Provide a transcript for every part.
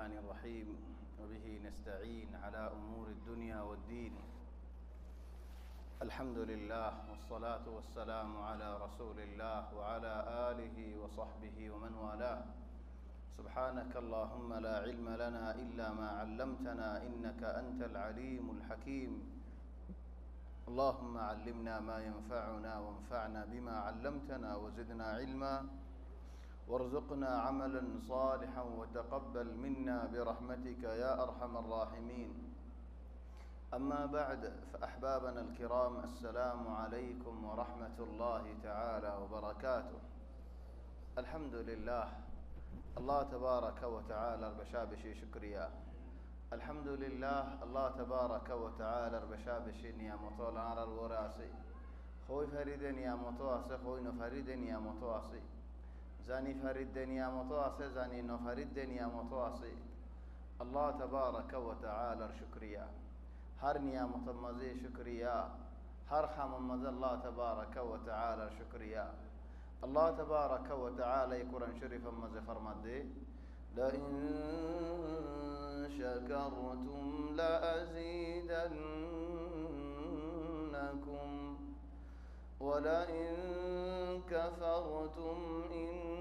الرحمن الرحيم وبه نستعين على أمور الدنيا والدين الحمد لله والصلاة والسلام على رسول الله وعلى آله وصحبه ومن والاه سبحانك اللهم لا علم لنا إلا ما علمتنا إنك أنت العليم الحكيم اللهم علمنا ما ينفعنا وانفعنا بما علمتنا وزدنا علما وارزقنا عملا صالحا وتقبل منا برحمتك يا أرحم الراحمين أما بعد فأحبابنا الكرام السلام عليكم ورحمة الله تعالى وبركاته الحمد لله الله تبارك وتعالى بشابشي شكريا الحمد لله الله تبارك وتعالى بشابشي نعمته على الوراسي خوي فريد نعمته أسي خوي نفريد نعمته أسي زاني فريد نعمته أسي زاني نفريد نعمته أسي الله تبارك وتعالى شكريا هر نعمت مزي شكريا هر خم مزي الله تبارك وتعالى شكريا الله تبارك وتعالى قرآن شريف مزي فرمده لئن شكرتم لأزيدنكم ولئن كفرتم إن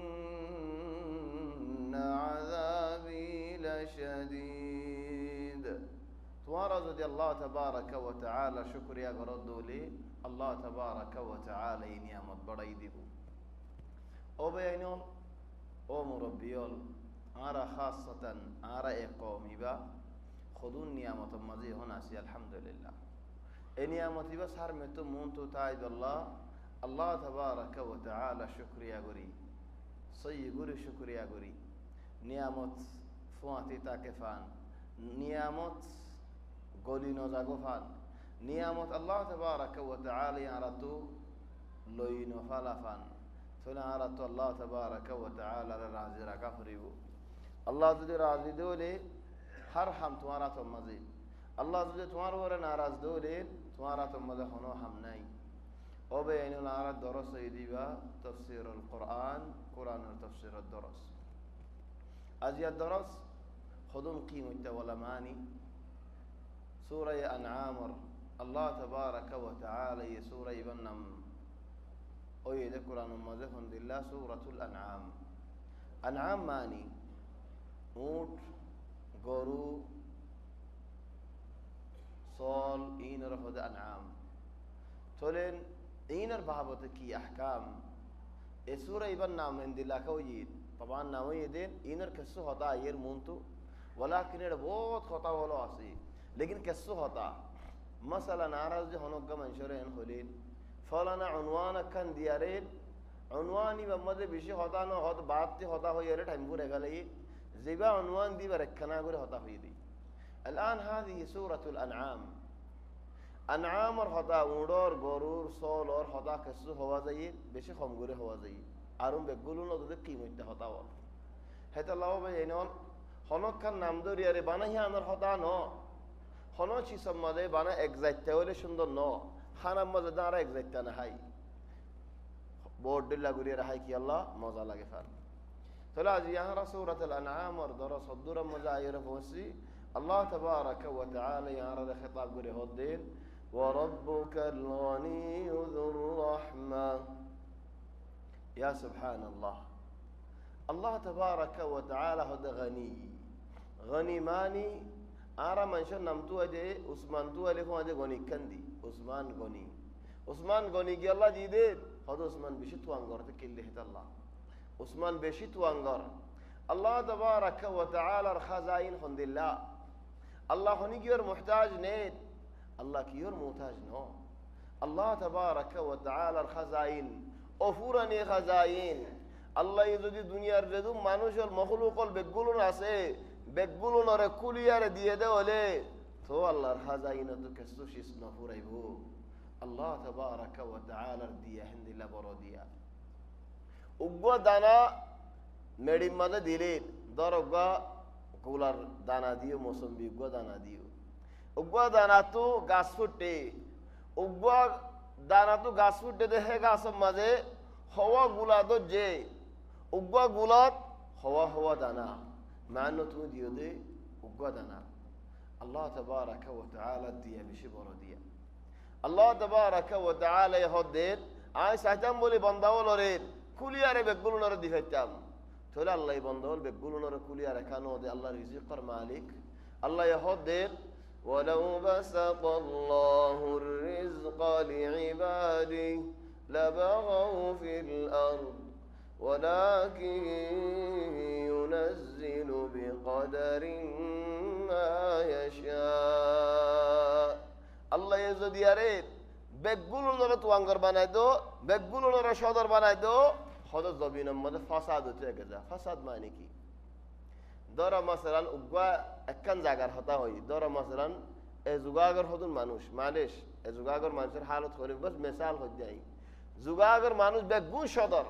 عذابي لشديد توارز دي الله تبارك وتعالى شكريا قردوا لي الله تبارك وتعالى نعمت بڑائی دیبو او بيانون او مربيول آرا خاصة آرا قومي با خذون نعمت مزي هنا سي الحمد لله نعمتي بس هر متو مونتو تايد الله تبارك وتعالى شكريا قري صي قري شكريا قري نعمت فواتي تاكفان نعمت قولي نوزاقفان نعمت الله تبارك وتعالى يارتو لوينو فالافان فلا عرضت الله تبارك وتعالى للعزيز كفريبو الله تدي راضي دولي حرحم توارات مزيد الله تدي توار ورا ناراض دولي توارات مزحنو همناي او بين العرض درس يديبا تفسير القرآن قرآن تفسير الدرس ازي الدرس خذون قيمة ولماني سورة أنعام الله تبارك وتعالى سورة بنم أي ذكران مذهن لله سورة الأنعام أنعام ماني موت غرو صال إينر هذا أنعام تولين إينر بحبتك أحكام السورة يبان نام عند الله كويد طبعا نامه يدين إينر كسو هذا ير مونتو ولكن ير बहुत خطأ ولا أصي लेकिन कैसो होता मसला नाराज जो हनोगा मंशूर हैं होलीन फलाना उन्वान कन दिया रे उन्वानी बम्मदे विषय होता ना होता बात ती होता हो यारे टाइम पूरे गले ज़िबा उन्वान दी बरखना गुरे होता हुई दी الآن هذه سورة الأنعام أنعام और होता ऊँडोर गोरूर सोल और होता कैसो हुआ जाइए विषय हम गुरे हुआ जाइए आरुम बेगुलुन और दूध कीमत होता हो है तो लाओ भाई इन्हों हनोक का नाम दो यारे बाना ही अंदर होता नो हनो चीज़ मज़े बाना एग्जैक्ट वाले सुंदर नो खाना मज़ेदार एग्जैक्ट ना है बोर्ड दिल्ला गुरिया रहा है कि अल्लाह मज़ा लगे फार तो लाज़ यहाँ रसूलत अल-अनआम और दरस अद्दुरा मज़ा आये रफ़ोसी अल्लाह तबारक व तआला यहाँ रह खिताब गुरे होद्दीन व रब्बुकल गनिय्यु ज़ुर रहमा या सुब्हान अल्लाह तबारक व तआला होद गनी मानी आरा मंशन नमतु अजे उस्मान तु अले को अजे गनी कंदी उस्मान गनी की अल्लाह जी दे हद उस्मान बिशित वांगर ते किल्ले है अल्लाह उस्मान बिशित वांगर अल्लाह तबारक व तआला खजाइन हुंदिल्लाह अल्लाह हनी की और मुहताज ने अल्लाह की और मुहताज नो अल्लाह तबारक व तआला खजाइन अफूरन खजाइन अल्लाह ये जो दुनिया रेदु मानुष और मखलूक और बेगुलन आसे बेगुलन और कुलियार दिए दे वाले तो अल्लाह खजाइन तो कैसो शिस नफुराई भू अल्लाह तबारक व तआला दिया हिंदिला बरो दिया उग्वा दाना मेडी मद दिले दरगा कुलर दाना दियो मौसम भी उग्वा दाना तो गाछ फुटे उग्वा दाना तो गाछ फुटे दे है गाछ मजे हवा गुला दो जे उग्वा गुलात हवा दाना মানো তুমি দিও দে উগ্গা দানা আল্লাহ তাবারাকা ওয়া তাআলা দিয়া বেশি বড় দিয়া আল্লাহ তাবারাকা ওয়া তাআলা হদের আই সাইতাম বলি বন্দাওলরে কুলিয়ারে বেগুলনরে দিফাইতাম তাহলে আল্লাহ বন্দাওল বেগুলনরে কুলিয়ারে কানো দে আল্লাহ রিজিকের মালিক আল্লাহ হদের ولو بسط الله الرزق لعباده لبغوا في الأرض ولكن ينزل بقدر ما يشاء আল্লাহ যদি আরে বেগুলো নরে তুয়াঙ্গর বানাই দো বেগুলো নরে সদর বানাই দো হদর জমিনের মধ্যে ফাসাদ হতে গেছে ফাসাদ মানে কি দরা মাসালান উগ্গা একখান জায়গার হতা হই দরা মাসালান এ যুগাগর হদুন মানুষ মালিশ এ যুগাগর মানুষের হালত করে বস মিসাল হয়ে যায় যুগাগর মানুষ বেগুন সদর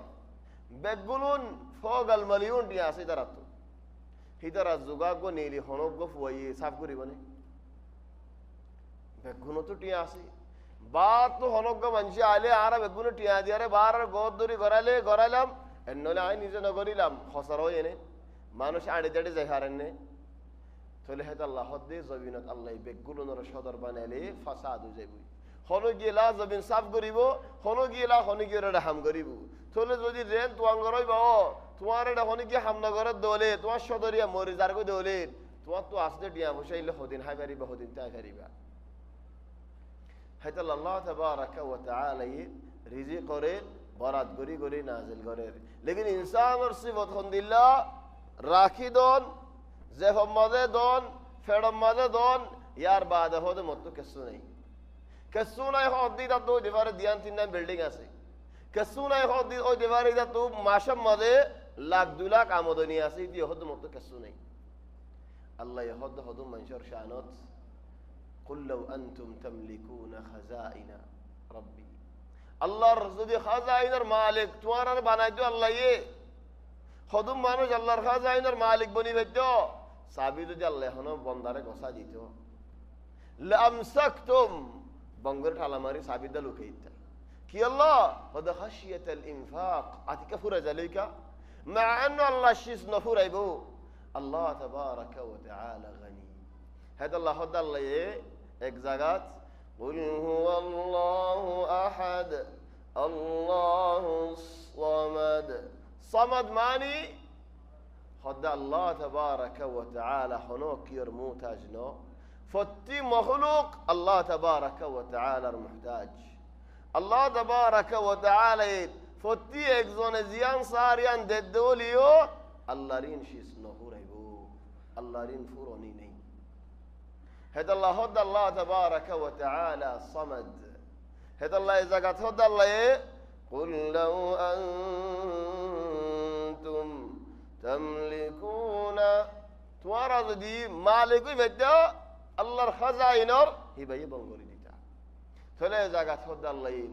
বেগুলুন ফগাল মালিউন টিয়া আছে তারা তো হিতারা যুগাগ্য নীলি হনজ্ঞ ফুয়াই সাফ করিবনে বেগুনও তো টিয়া আছে বা তো হনজ্ঞ মানুষ আইলে আর বেগুন টিয়া দিয়ারে বার গদ দরি গড়ালে গড়াইলাম এনলে আই নিজে নগরিলাম খসর হয়ে এনে মানুষ আড়ে দাড়ে যায় হারেন তাহলে হয়তো আল্লাহ হদ্দে জবিনত আল্লাহ বেগুলো নর সদর বানাইলে ফাসাদ হয়ে যাবি হন গিয়েলা জবিন সাফ করিব হন গিয়েলা হন গিয়ে হাম করিব তাহলে যদি রেন তোয়াঙ্গরই বা তোমার এটা হন গিয়ে হামনগরের দলে তোমার সদরিয়া মরি যারগো দলে তোমার তো আসতে টিয়া বসাইলে হদিন হাই পারিবা হদিন তাই পারিবা হয়তো আল্লাহ তাবারাকা ওয়া তাআলা রিজিক করে বরাত গরি গরি নাজিল করে লেকিন ইনসানের সিফত হন্দিল্লা রাখি দন জেফম মাঝে দন ফেডম মাঝে দন ইয়ার বাদে হদে মত কেসু নেই কেসু নাই হদ্দি তা তো দিবারে দিয়ান তিন বিল্ডিং আছে কেসু নাই হদ্দি ওই দিবারে তা তো মাসম মাঝে লাখ 2 লাখ আমদনি আছে দি হদ মত কেসু নেই আল্লাহ হদ হদ মানুষের শানত কুল লাউ আনতুম তামলিকুনা খাজাইনা রাব্বি আল্লাহর যদি খাজাইনার মালিক তোমার বানাই দিও আল্লাহ হদুম মানুষ আল্লাহর খাজাইনার মালিক বনি ভেজো সাবি যদি আল্লাহ হনো বন্দারে গসা দিত লামসাকতুম বঙ্গের ঠালামারি সাবিদা লুকাইতা কি আল্লাহ হদ খাশিয়াতুল ইনফাক আতিকা ফুরা জালিকা মা আন আল্লাহ শিস নফুরাইবো আল্লাহ তাবারাকা ওয়া তাআলা গনি হদ আল্লাহ হদ আল্লাহ এক জায়গাত কুল হুয়াল্লাহু আহাদ আল্লাহুস সামাদ সামাদ মানি হদ আল্লাহ তাবারাকা ওয়া তাআলা হনো কির মুহতাজ নো ফতি মখলুক আল্লাহ তাবারাকা ওয়া তাআলার মুহতাজ আল্লাহ তাবারাকা ওয়া তাআলা ফতি একজনে জিয়ান সারিয়ান দেদলিও আল্লাহরিন শিস নহুরাইবো আল্লাহরিন ফুরনি নেই هذا الله هد الله تبارك وتعالى صمد هذا الله إذا قد هد الله قل لو أنتم تملكون توارد دي مالك بدا الله الخزائنر هبه بنقول ديتا فلا إذا قد هد الله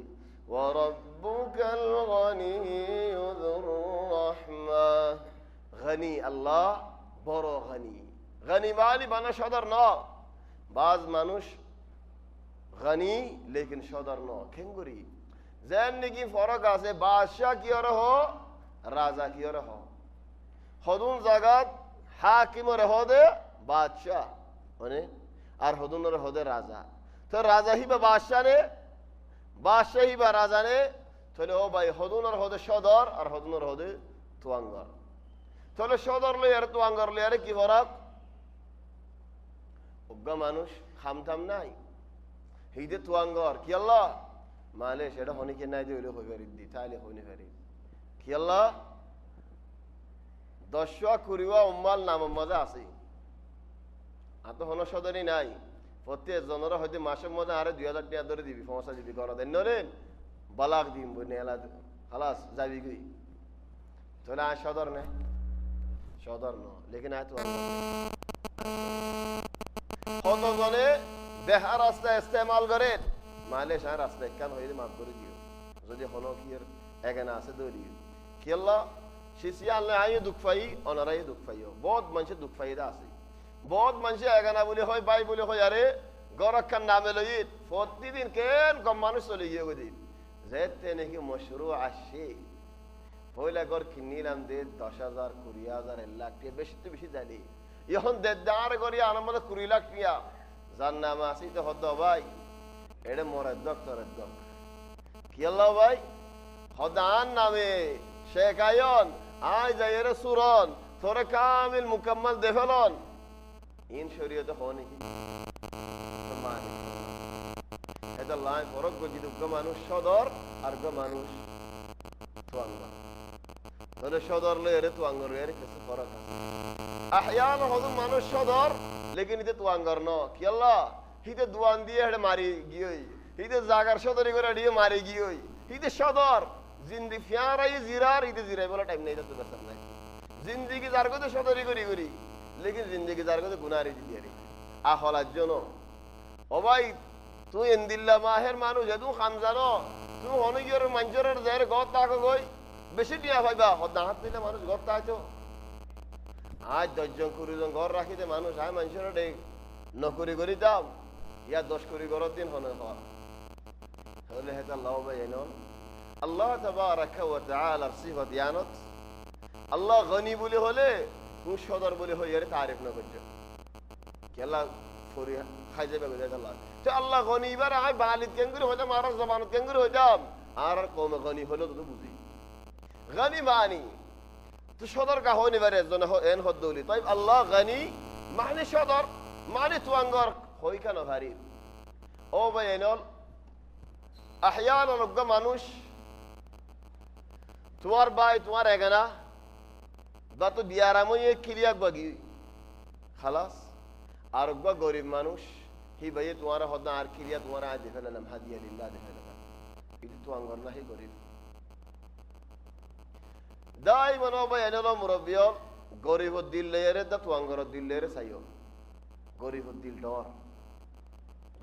وربك الغني ذو الرحمة غني الله برو غني غني مالي بنا شدرنا বাজ মানুষ গনি লেকিন সদর ন খেঙ্গুরি যেন নাকি ফরক আছে বাদশাহ কি ওর হ রাজা কি ওর হ হদুন জাগাত হাকিমর হদে বাদশাহ মানে আর হদুনর হদে রাজা তো রাজা হি বা বাদশাহ নে বাদশাহ হি বা রাজা নে তাহলে ও ভাই হদুনর হদে সদর আর হদুনর হদে তুয়াঙ্গর তাহলে সদর লই আর তুয়াঙ্গর লই আর কি ফরক উগ্গা মানুষ খামথাম নাই হিদে তুয়াঙ্গর কি আল্লাহ মালে সেটা হনিকে নাই দিলে হই পারি দি তাইলে হইনি পারি কি আল্লাহ দশা করিবা উম্মাল নাম মজা আছে আতো হন সদরি নাই প্রত্যেক জনের হয়তো মাসের মধ্যে আরে 2000 টাকা ধরে দিবি সমস্যা দিবি করা দেন নরে বালাক দিম বই নেলা খালাস যাবি গই তোলা সদর নে সদর ন লেকিন আয় তো কত জনে বেহা রাস্তা ইস্তেমাল করে মালে সার রাস্তা কেন হইলে মাফ করে দিও যদি হনো কি এখানে আছে দৌড়ি কি আল্লাহ শিশিয়া আল্লাহ আই দুঃখ পাই অনারাই দুঃখ পাইও বহুত মানুষের দুঃখ পাইদা আছে বহুত মানুষ এখানে বলে হয় বাই বলে হয় আরে গরক্ষার নামে লই প্রতিদিন কেন কম মানুষ চলে গিয়ে দিন যেতে নাকি মশরু আসে পয়লা ঘর কিনিলাম দে 10,000 20,000 1 লাখ টাকা বেশি তো বেশি জানি এখন দেদার করি আনন্দ 20 লাখ টাকা যার নাম আসি তো হদ ভাই এটা মরার ডক্টর কি আল্লাহ ভাই হদান নামে শেখ আয়ন আয় যাইরে সুরন তোরে কামিল মুকাম্মাল দেফলন ইন শরীয়তে হনে কি মানে এটা লাই ফরক গজি দুগ্গ মানুষ সদর আর গ মানুষ তুয়াঙ্গা তাহলে সদর লয়ে তুয়াঙ্গর এর কিছু ফরক আছে আহয়ান হদু মানুষ সদর লেকিন ইতে তুয়াঙ্গর ন কি আল্লাহ হিতে দুয়ান দিয়ে হেডে মারি গিয়ই হিতে জাগার সদরি করে দিয়ে মারি গিয়ই হিতে সদর জিন্দি ফিয়ারাই জিরার ইতে জিরাই বলা টাইম নাই তো দরকার নাই জিন্দেগি যার কথা সদরি করি করি লেকিন জিন্দেগি যার কথা গুনারি দিয়ে রে আহলার জন্য ও ভাই তুই এন্দিল্লা মাহের মানুষ এদু খান জানো তুমি অনেকের মানুষের যার গত তাকে গই বেশি টিয়া ভাইবা হদা হাত দিলে মানুষ গত তাইতো আজ 10 জন 20 জন ঘর রাখিতে মানুষ আয় মানুষের ডে নকরি করি দাম ইয়া 10 করি ঘর দিন হনে হওয়া হলে হেতা লাভ ভাই এনন আল্লাহ তাবারাকা ওয়া তাআলা সিফাত ইয়ানত আল্লাহ গনি বলে হলে তুই সদর বলে হই এর তারিফ না করছো কি আল্লাহ ফরিয়া খাই যাবে বুঝাই আল্লাহ তো আল্লাহ গনি এবার আই বালিদ কেঙ্গুরি হইতাম আর জবানত কেঙ্গুরি হইতাম আর কম গনি হলো তো বুঝি গনি মানি তো সদর কা হইনি বারে জন এন হদ্দৌলি তাই আল্লাহ গনি মানে সদর মানে তুয়াঙ্গর হই কেন ভারী ও ভাই এনল আহয়ান অনজ্ঞ মানুষ তোমার ভাই তোমার এগানা বা তো দিয়ারামই ক্লিয়াক বাগি খালাস আর গরিব মানুষ হি ভাই তোমার হদা আর ক্রিয়া তোমার আজ দেখে নিলাম হাদিয়া লিল্লাহ দেখে নিলাম কিন্তু তো আঙ্গর না হি গরিব দাই মনো ভাই এনলো মুরব্বিয় গরিব দিল লেরে দা তো আঙ্গর দিল লেরে সাইও গরিব দিল ডর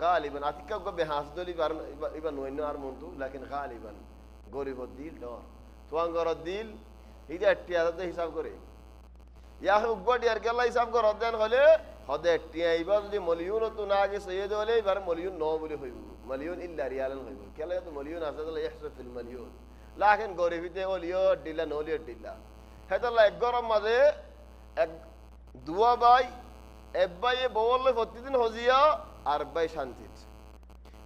গালিবান আতিকা গো বেহাস দলি ইবা নইনো আর মন্তু লেকিন গালিবান গরিব দিল ডর তো আঙ্গর দিল ইদা টিয়াতে হিসাব করে ইয়া উগডি আর গেলা হিসাব কর দেন হলে হদে টিয়া ইবা যদি মলিয়ন তো না আগে সৈয়দ হলে এবার মলিয়ন ন বলে হইব মলিয়ন ইল্লা রিয়ালান হইব কেলে তো মলিয়ন আছে তাহলে ইহসা ফিল মলিয়ন লাকিন গরিবিতে ওলিও ডিলা নলিও ডিলা হেতাল্লা এক গরম মাঝে এক দুয়া ভাই এব্বাই বললে প্রতিদিন হজিয়া আর ভাই শান্তিত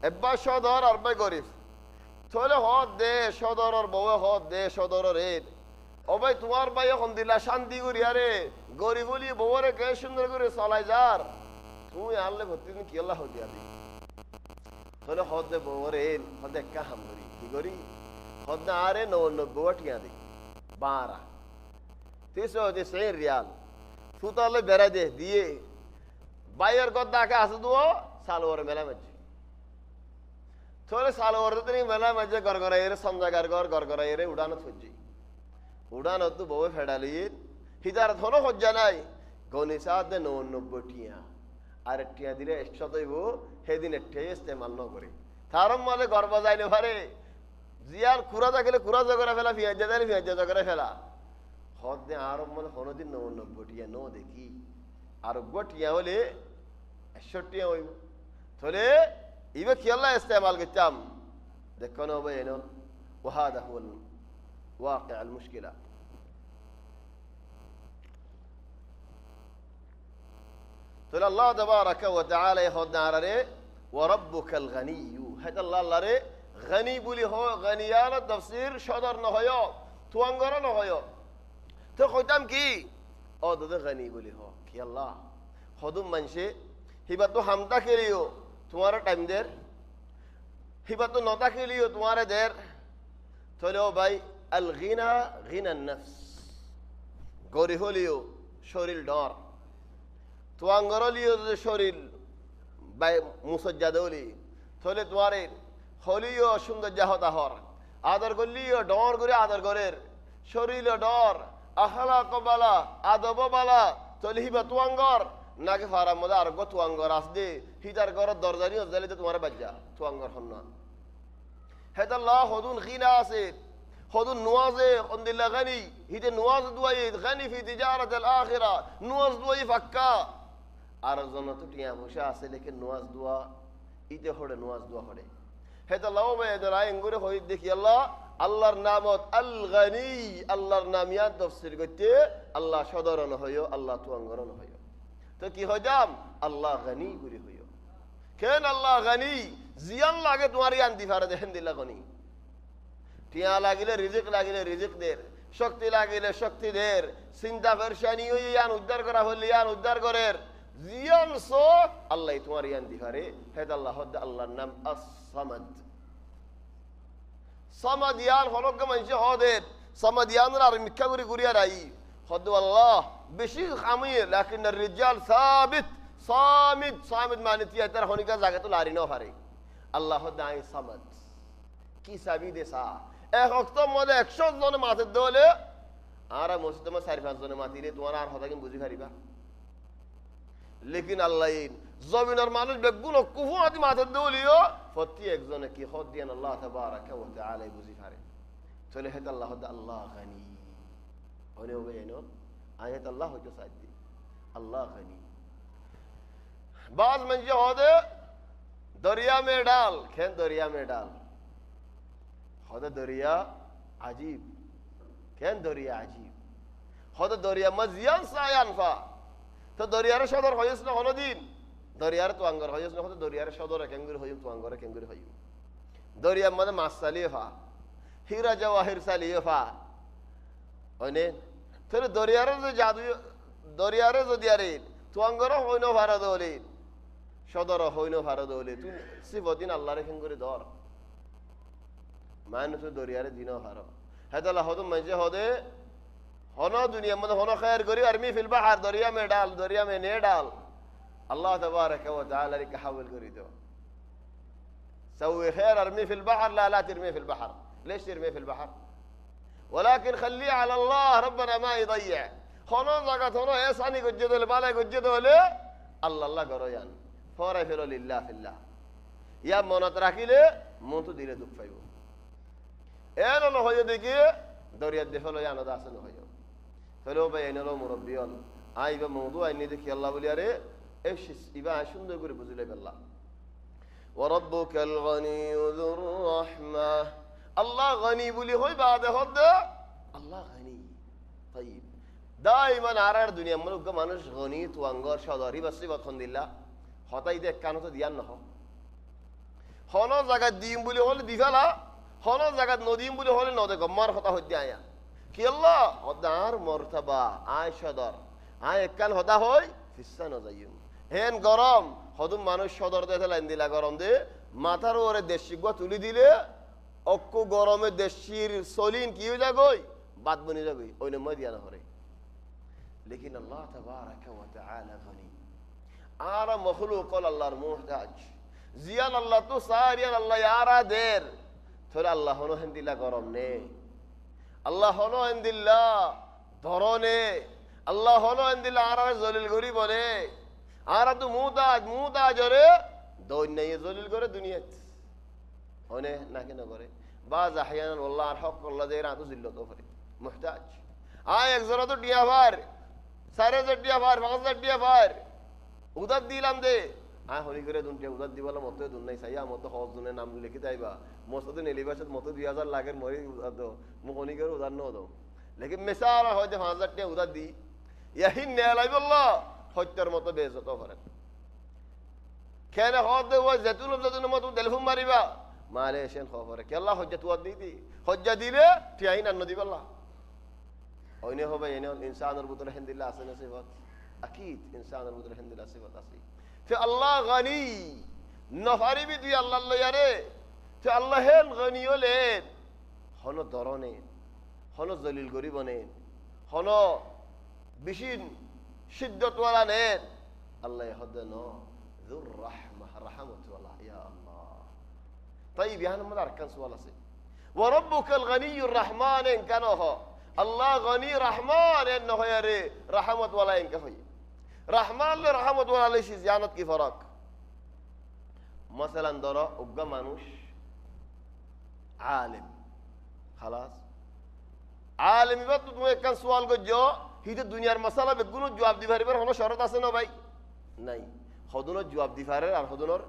এব্বাই সদর আর ভাই গরিব তাহলে হদ দে সদরর বউ হদ দে সদরর এর ও ভাই তোমার ভাই এখন দিলা শান্তি করি আরে গরিব বলি বউরে কে সুন্দর করে চলাই যার তুমি আনলে প্রতিদিন কি আল্লাহ হদিয়া দি তাহলে হদ দে বউরে হদ একা হাম করি কি করি হদ না আরে 99 টিয়া দি 12 390 রিয়াল সুতালে বেড়া দে দিয়ে বাইয়ের গদ্দাকে আসে দুও সালোয়ার মেলা মাঝে তাহলে সালোয়ার তুমি মেলা মাঝে গড়গড়া এর সঞ্জাগার গড়গড়া এর উড়ানো থজি উড়ানো তো বউ ফেডালি হিদার ধনো হজ্জা নাই গনিসাদ 99 টিয়া আর টিয়া দিলে 100 দইব সেদিন টিয়া ইস্তেমাল ন করে তারম মানে গর্ব যাইলে পারে জিয়ার কুরা থাকলে কুরা জগরা ফেলা ফিয়াজা দিলে ফিয়াজা জগরা ফেলা হদ দে আর মানে কোনদিন 99 টিয়া নো দেখি আর টিয়া হলে 100 টিয়া হইব তাহলে ইবে কি আল্লাহ ইস্তেমাল করতাম দেখো না ভাই এনো ওয়াহাদা হুল واقع المشكلة تقول الله تبارك وتعالى يهود نارره وربك الغني هذا الله لره غني بولي هو غنيان التفسير شدر نهايو توانغر نهايو تو ختم کی او ده غني بولي هو কি আল্লাহ খদম মানছে হিবা তো হামতা খেলিও তোমার টাইম দের হিবা তো নতা খেলিও তোমার দের তাহলে ও ভাই আল গিনা গিনান নফস গরি হলিও শরীর ডর তোয়াঙ্গর লিও শরীর বাই মুসজ্জাদ হলি তাহলে তোমার হলিও সুন্দর জাহতা হর আদর করলিও ডর করে আদর করের শরীর ডর আখলা কবালা আদব বালা তাহলে হিবা তোয়াঙ্গর নাকে ফারাম মধ্যে আর গো তোয়াঙ্গর আসদে হিতার ঘর দরজানি হজালি তো তোমার বাজ্জা তোয়াঙ্গর হন না হেদাল্লাহ হদুন গিনা আছে خذوا النوازي عند الله غني هيدا نواز دوي غني في تجارة الآخرة نواز دوي فكا أرزنا تطيع مشاة لكن نواز دوا إيده هذا نواز دوا هذا هذا الله ما يدرى إنغوري هوي ديك يلا আল্লাহর নামত আল গনি, আল্লাহর নামিয়াত তফসির করতে আল্লাহ সদরণ হইও, আল্লাহ তুয়াঙ্গরণ হইও। তো কি হয়ে যাম? আল্লাহ গনি গুরি হইও। কেন আল্লাহ গনি? জিয়ান লাগে তোমার ইয়ান দিফারে দেখেন দিল্লা গনি। টিয়া লাগিলে রিজিক লাগিলে রিজিক দের, শক্তি লাগিলে শক্তি দের, চিন্তা পেরেশানি হইয়া ইয়ান উদ্ধার করা হইলে ইয়ান উদ্ধার করের। জিয়ান সো আল্লাহ তোমার ইয়ান দিফারে। হেদ আল্লাহ আল্লাহর নাম আস-সামাদ। সামাদিয়ান হলক মানুষ হদের সামাদিয়ানরা আর মিথ্যা করে ঘুরিয়া রাই হদ আল্লাহ বেশি খামি লাকিন রিজাল সাবিত সামিদ। সামিদ মানে তিয়াতার হনিকা জায়গা তো লারি না পারে। আল্লাহ দাই সামাদ কি সাবি দেসা এক ওয়াক্ত মধ্যে 100 জন মাথে দলে আর মসজিদে মা 4-5 জন মাতিলে তোমার আর হতা কিন বুঝি পারিবা। লেকিন আল্লাহ জমিনের মানুষ বেগুন কুফু আদি মাথে দলিও প্রতি একজনে কি হদ দিয়ান আল্লাহ তাবারাকা ওয়া তাআলা বুঝি পারে। চলে হেত আল্লাহ আল্লাহ গনি হনে হবে এনো আয়াত আল্লাহ হইতো সাদি আল্লাহ গনি। बाज मंजे होदे दरिया में डाल, खेन दरिया में डाल होदे दरिया अजीब, खेन दरिया अजीब होदे दरिया मजियान सायान फा। तो दरिया रे सदर होयस ना होनो दिन दरिया रे तो अंगर होयस ना होदे दरिया रे सदर केंगुर होयम तो अंगर केंगुर होयम। दरिया मने मासाली फा हीरा जवाहिर साली फा होने फिर दरिया रे जो जादू दरिया रे जो दियारे तो अंगर होइनो भारा दोले সদর হইন ভারত হলে তুই সিবদিন আল্লাহরে কেন করে ধর মানুষ দরিয়ারে দিন হার হেদালা হদ মজে হদে হন দুনিয়া মধ্যে হন খায়ের করি আরমি ফিল বাহার দরিয়া মে ডাল দরিয়া মে নে ডাল আল্লাহ তাবারাকা ওয়া তাআলা রে কাহাওল করি দো سوي خير ارمي في البحر لا لا ترمي في البحر ليش ترمي في البحر ولكن خليه على الله ربنا ما يضيع هنا জায়গা হনো এসানি গজ্জে দলে বালে গজ্জে দলে আল্লাহ আল্লাহ করো জান ফরে ফেলো লিল্লাহ ফিল্লাহ ইয়া মনত রাখিলে মন তো দিলে দুঃখ পাইব এন ন হয়ে দেখি দরিয়া দেখলো জানো দাসন হয়ে ফেলো ভাই এনেলো মুরব্বিয়ন আইবা মওদু আইনি দেখি আল্লাহ বলি আরে এস ইবা সুন্দর করে বুঝলে আল্লাহ وربك الغني ذو الرحمه الله غني বলি হই বাদে হদ আল্লাহ গনি طيب دائما আরার দুনিয়া মুলক মানুষ গনি তো আঙ্গর সদরি বাসি বখন দিল্লা হতাই দেখ কানো তো দিয়ান নহ হন জায়গা দিম বলি হলে দিফালা হন জায়গা নদীম বলি হলে নদে গম্মার হতা হদ্দি আয়া কি আল্লাহ হদার মর্তবা আয় সদর আয় কান হদা হই ফিসা ন যাইম হেন গরম হদুম মানুষ সদর দেতে লাইন দিলা গরম দে মাথার ওরে দেশি গো তুলি দিলে অক্কু গরমে দেশির সলিন কি হয়ে যাগই বাদ বনি যাগই ওই নময় দিয়া না হরে লেকিন আল্লাহ তাবারাকা ওয়া তাআলা গনি আর মখলুক আল্লাহর মুহতাজ জিয়ান আল্লাহ তো সারিয়ান আল্লাহ ইয়ারা দের তোরা আল্লাহ হনো হেন্দিলা গরম নে আল্লাহ হনো হেন্দিল্লা ধরনে আল্লাহ হনো হেন্দিল্লা আর জলিল গরি বলে আর তো মুহতাজ মুহতাজ রে দৈন্যায় জলিল করে দুনিয়াত হনে না কেন করে বাজ আহয়ান আল্লাহর হক আল্লাহ দের আতো জিল্লত করে মুহতাজ আয় একজনা তো টিয়া ভার সারে টিয়া ভার 5000 টিয়া ভার উদার দিলাম দে হ্যাঁ হরি করে দুনটা উদার দিবালা মতো দুন নাই চাইয়া মতো সহজ দুনে নাম লিখি যাইবা মস্তদিন এলিবাসত মতো 2000 লাগের মরি উদার দো মোক হনি করে উদার ন দো লেকিন মেসারা হয় যে 5000 টাকা উদার দি ইয়াহিন নে লাইব আল্লাহ হত্যার মতো বেজত করে কেন হদ ওয়া জাতুন মতো টেলিফোন মারিবা মালয়েশিয়ান খবরে কি আল্লাহ হজ্জা তুয়াদ দিতি হজ্জা দিলে ঠিয়াই না নদী আল্লাহ ওইনে হবে এনে ইনসানের ভিতরে হিন্দিল্লাহ আছে না সিফাত اكيد انسان المدر الحمد لله صفات اصلي في الله غني نفاري بي الله الله ياره في الله الغني ولين هنو درونه هنو ذليل غريبونه هنو بشين شدة ولا نين الله يهدنا ذو الرحمة رحمة الله يا الله طيب يعني ما اركان سؤال سي وربك الغني الرحمن ان كانه الله غني رحمن انه يري رحمة ولا ان كفي رحمن لرحمة ولا ليش زيانت کی فرق مثلا درا اوگا মানুষ عالم خلاص عالم বাত তুমি একখান সওয়াল গজো হিতে দুনিয়ার মাসালা বেগুনো জবাব দিবারিবার হলো শরত আছে না ভাই নাই হদুনো জবাব দিবারের আর হদুনোর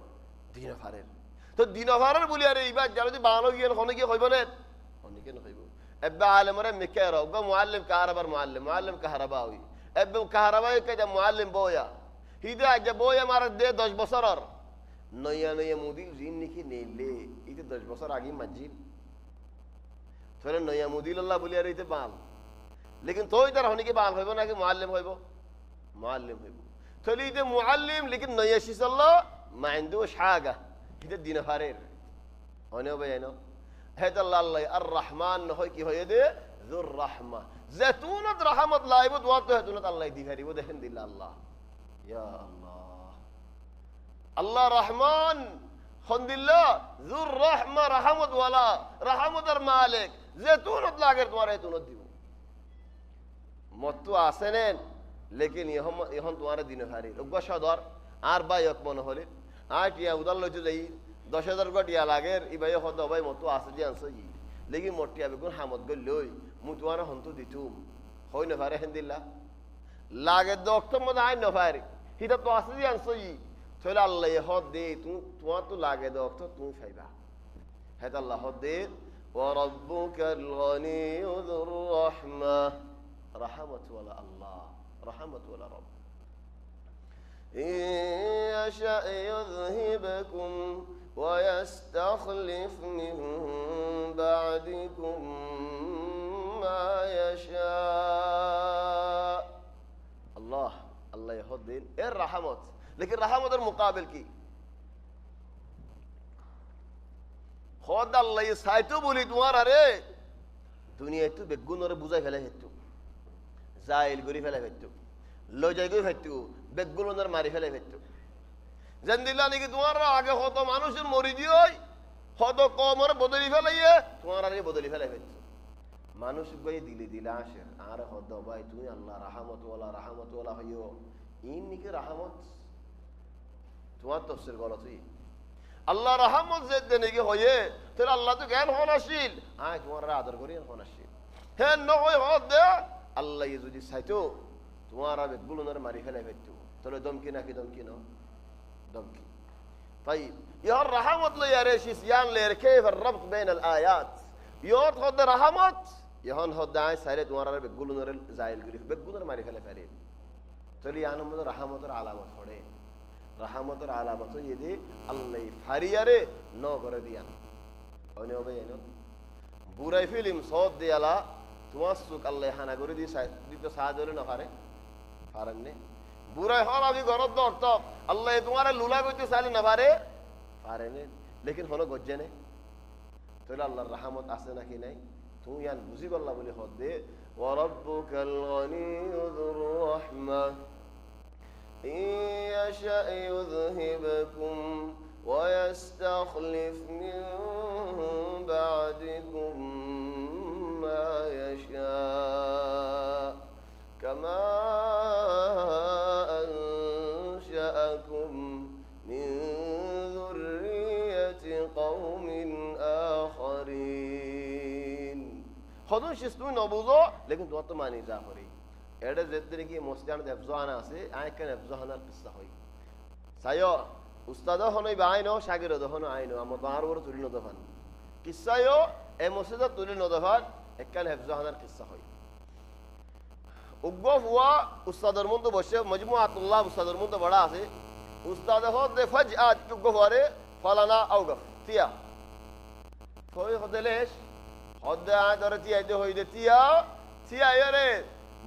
দিন ফারের তো দিন ফারের বলি আরে এইবার যারা যদি বাংলা গিয়ে হনে কি কইব না অনেকে কেন হইব এব্বা আলেমরে মিকেরো গো মুআল্লিম কাহারাবার মুআল্লিম কাহারাবাউই এব্বা কাহারাবাই কে মুআল্লিম বয়া হিদা আজ বয়া মার দে 10 বছরর নয়া মুদিল জিন নিকি নেলে ইতে 10 বছর আগে মাজিল তোরে নয়া মুদিল আল্লাহ বলি আর ইতে বাল লেকিন তোই তার হনিকে বাল হইব নাকি মুআল্লিম হইব তলি ইতে মুআল্লিম লেকিন নয়া শিসাল্লাহ মা ইনদু শাগা ইতে দিন হারের হনে বাইনো হেদাল্লাহ আল্লাহ আর রহমান হয় কি হয়ে দে যুর রাহমা জাতুনাত রাহমাত লাইব দোয়া তো হেতুনাত আল্লাহ দিগারিব দেখেন দিল্লাহ আল্লাহ ইয়া আল্লাহ আল্লাহ রহমান খন্দিল্লাহ যুর রাহমা রাহমাত ওয়ালা রাহমাতের মালিক জাতুনাত লাগের তোমার হেতুনাত দিব মত আসেনেন লেকিন এখন তোমার দিন হারি উগ্র সদর আর বাই এক মনে হলে আর টিয়া উদাল লইতে যাই 10,000 টিয়া লাগের ই ভাই হদ ভাই মতো আছে যে আনছে ই লেকিন মোটিয়া বেগুন হামত গল লই মু তোমার হন্তু দিতুম হই না পারে হেন্দিল্লা লাগে দক্ত মত আই না পারে হিটা তো আছে যে আনছে ই তাহলে আল্লাহ হদ দে তোমার তো লাগে দক্ত তুমি খাইবা হেত আল্লাহ হদ দে ওয়া রাব্বুকাল গনিয়ুর রাহমা রাহমাতু ওয়ালা আল্লাহ رحمة ولا رب إن يشأ يذهبكم ويستخلف من بعدكم ما يشاء الله يهدين الرحمة لكن رحمة المقابل كي خود الله يسايتو بولي دوارا ري دنيا تو بگون اور بوزاي فلا هتو জাইল গরি ফেলে ফেলতো লজাই গরি ফেলতো বেগুলোনার মারি ফেলে ফেলতো জানদিলা নাকি তোমার আগে কত মানুষের মরি দিই কত কমর বদলি ফেলাইয়ে তোমার আগে বদলি ফেলে ফেলতো মানুষ গই দিলে আসে আর হদ ভাই তুমি আল্লাহ রাহমাত ওয়ালা হইও ইন নিকে রাহমত তোমার তফসির গলতই আল্লাহ রাহমত যে নাকি হইয়ে তাহলে আল্লাহ তো জ্ঞান হনাশীল আয় তোমার আদর করি হনাশীল হ্যাঁ নয় হদ দে আল্লাহ যদি চাইতো তোমার বেগুলোনার মারি ফেলে ফেলতো তাহলে দমকি নাকি দমকি ন দমকি তাই ইহর রাহমত লইয়ারে শিসয়ান লের كيف الربط بين الايات ইহর হদ রাহমত ইহন হদ আই সাইরে তোমার বেগুলোনার জাইল গরি বেগুলোনার মারি ফেলে ফেলে তাহলে ইয়ান মধ্যে রাহমতের আলামত পড়ে রাহমতের আলামত যদি আল্লাহ ফারিয়ারে ন করে দিয়ান অনে হবে এনো বুরাই ফিল্ম সদ দিয়ালা তোমার সুখ আল্লাহ হানা করে দিতে সাহায্য হলে না পারেন নে বুড়াই হল আমি ঘরত দর্ত আল্লাহ তোমার লুলা করতে চাইলে না পারেন লেকিন হলো গজ্জে নে তাহলে আল্লাহর রাহমত আছে নাকি নাই তুমি ইয়ান বুঝি গল্লা বলে হদ দে ওয়া রাব্বুকাল গনিয়ুর রাহমা ইয়াশা ইউযহিবকুম ওয়া ইস্তাখলিফ মিন বা'দিকুম ما يشاء كما أنشأكم من ذرية قوم آخرين خدون شستوي نبوزو لكن دواتو ماني زاخري এডে যেদিন কি মসজিদ এফজাহানা আছে আইকেন এফজাহানার কিসসা হই সায়ো উস্তাদ হনই বাইনো শাগিরদ হন আইনো আমো তার বড় তুলি নদফান কিসসায়ো এ মসজিদ তুলি নদফান একখান হেফজাহানার কিসসা হয় উগ্গফ হুয়া উস্তাদের মধ্যে বসে মজমুআতুল্লাহ উস্তাদের মধ্যে বড়া আছে উস্তাদ হদে ফাজআত উগ্গফ আরে ফালানা আউগফ তিয়া ফই হদলেশ হদে আদর তিয়া দে হইদে তিয়া এরে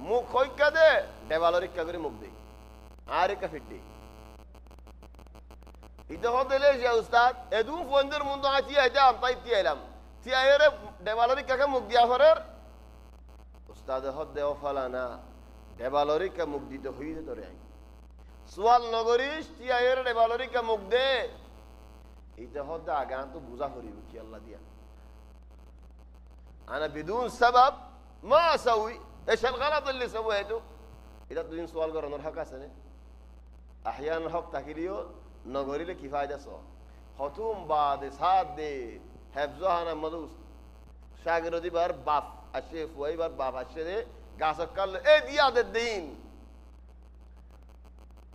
মুখ হইকা দে দেবালরিকা করে মুখ দেই আরে কা ফিডি ইদে হদলেশ ইয়া উস্তাদ এদু ফন্দের মুন্দ আতিয়া আম তাই তিয়া এলাম তিয়া এরে দেবালরিকা কে মুখ দিয়া ফরের উস্তাদ হদে ফালানা দেবালরিকা মুখ দিতে হইদে তোরে আই সোয়াল নগরিস তিয়া এরে দেবালরিকা মুখ দে ইতে হদে আগান তো বুঝা করিব কি আল্লাহ দিয়া انا بدون سبب ما اسوي ايش الغلط اللي سويته اذا بدون سؤال قرن الحق اسنه احيانا حق تاكيليو نغوري له كفايه سو ختم بعد سات دي حفظهنا مدوس شاگردی بار باپ اشرف وای بار باپ اشره গাছকাল এ দিয়া দে দিন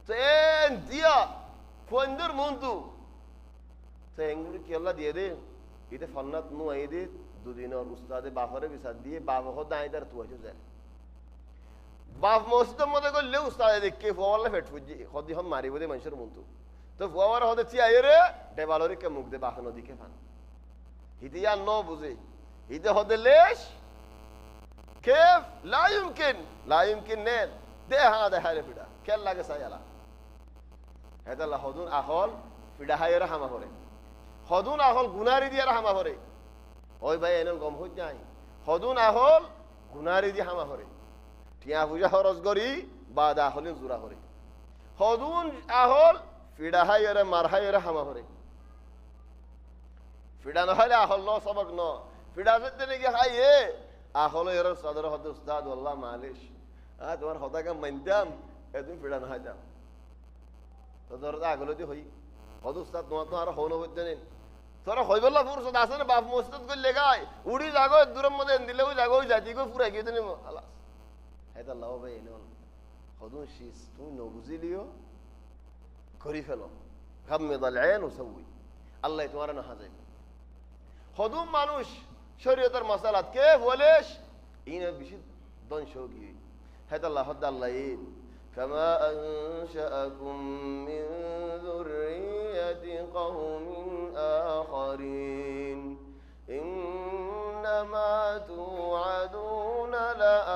তেন দিয়া ফন্দর মন্তু তেঙ্গুরি কি আল্লাহ দিয়ে দে ইতে ফন্নাত নু আইদে দুদিনের উস্তাদে বাপরে বিচার দিয়ে বাপ হদ আইদার তুয়াইছে যায় বাপ মসজিদের মধ্যে করলে উস্তাদে দেখে ফুয়ালে ফেট ফুজি হদি হম মারিব দে মানুষের মন্তু তো ফুয়ার হদে চিয়াই রে ডেবালরিকে মুখ দে বাপ নদীকে ফান হিতে আর ন বুঝে হিতে হদে লেশ কেফ লা ইউমকিন নেন দে হা দে হারে ফিডা খেল লাগে সাইয়ালা হেদাল্লাহ হদুন আহল ফিডা হাইরা হামা করে হদুন আহল গুনারি দিয়ে হামা করে ওই ভাই এনেল গম হই নাই হদুন আহল গুনারি দিয়ে হামা করে টিয়া পূজা খরচ করি বাদ আহলে জোড়া করে হদুন আহল ফিডা হাইরা মার হাইরা হামা করে ফিডা নহলে আহল ন সবক ন ফিডা যেতে নাকি হাই এ আহল এর সদর হদ উস্তাদ আল্লাহ মালিশ তোমার হদাকে মানতাম তুমি ফিডা নহয় যাও তো ধর আগলে দি হই হদ উস্তাদ তোমার তো আর হন হইতে নেই তোরা হইবল্লা ফুরসত আছে না বাপ মসজিদ করলে গায় উড়ি জাগো দূরের মধ্যে দিলে ওই জাগো ওই জাতি কই পুরা গিয়ে দিনে আল্লাহ হেদা লাও ভাই এনন হদুন শিস তুমি ন বুঝিলিও করি ফেলো গাম্মেদাল আইন উসাউই আল্লাহ তোমার না হাজাই হদুম মানুষ শরীয়তের মাসালাত কে বলেশ ইনে বেশি দংশ গিয়ে হেদা আল্লাহ হদাল্লাহ ইন كما أنشأكم من ذرية قوم آخرين إنما توعدون لآت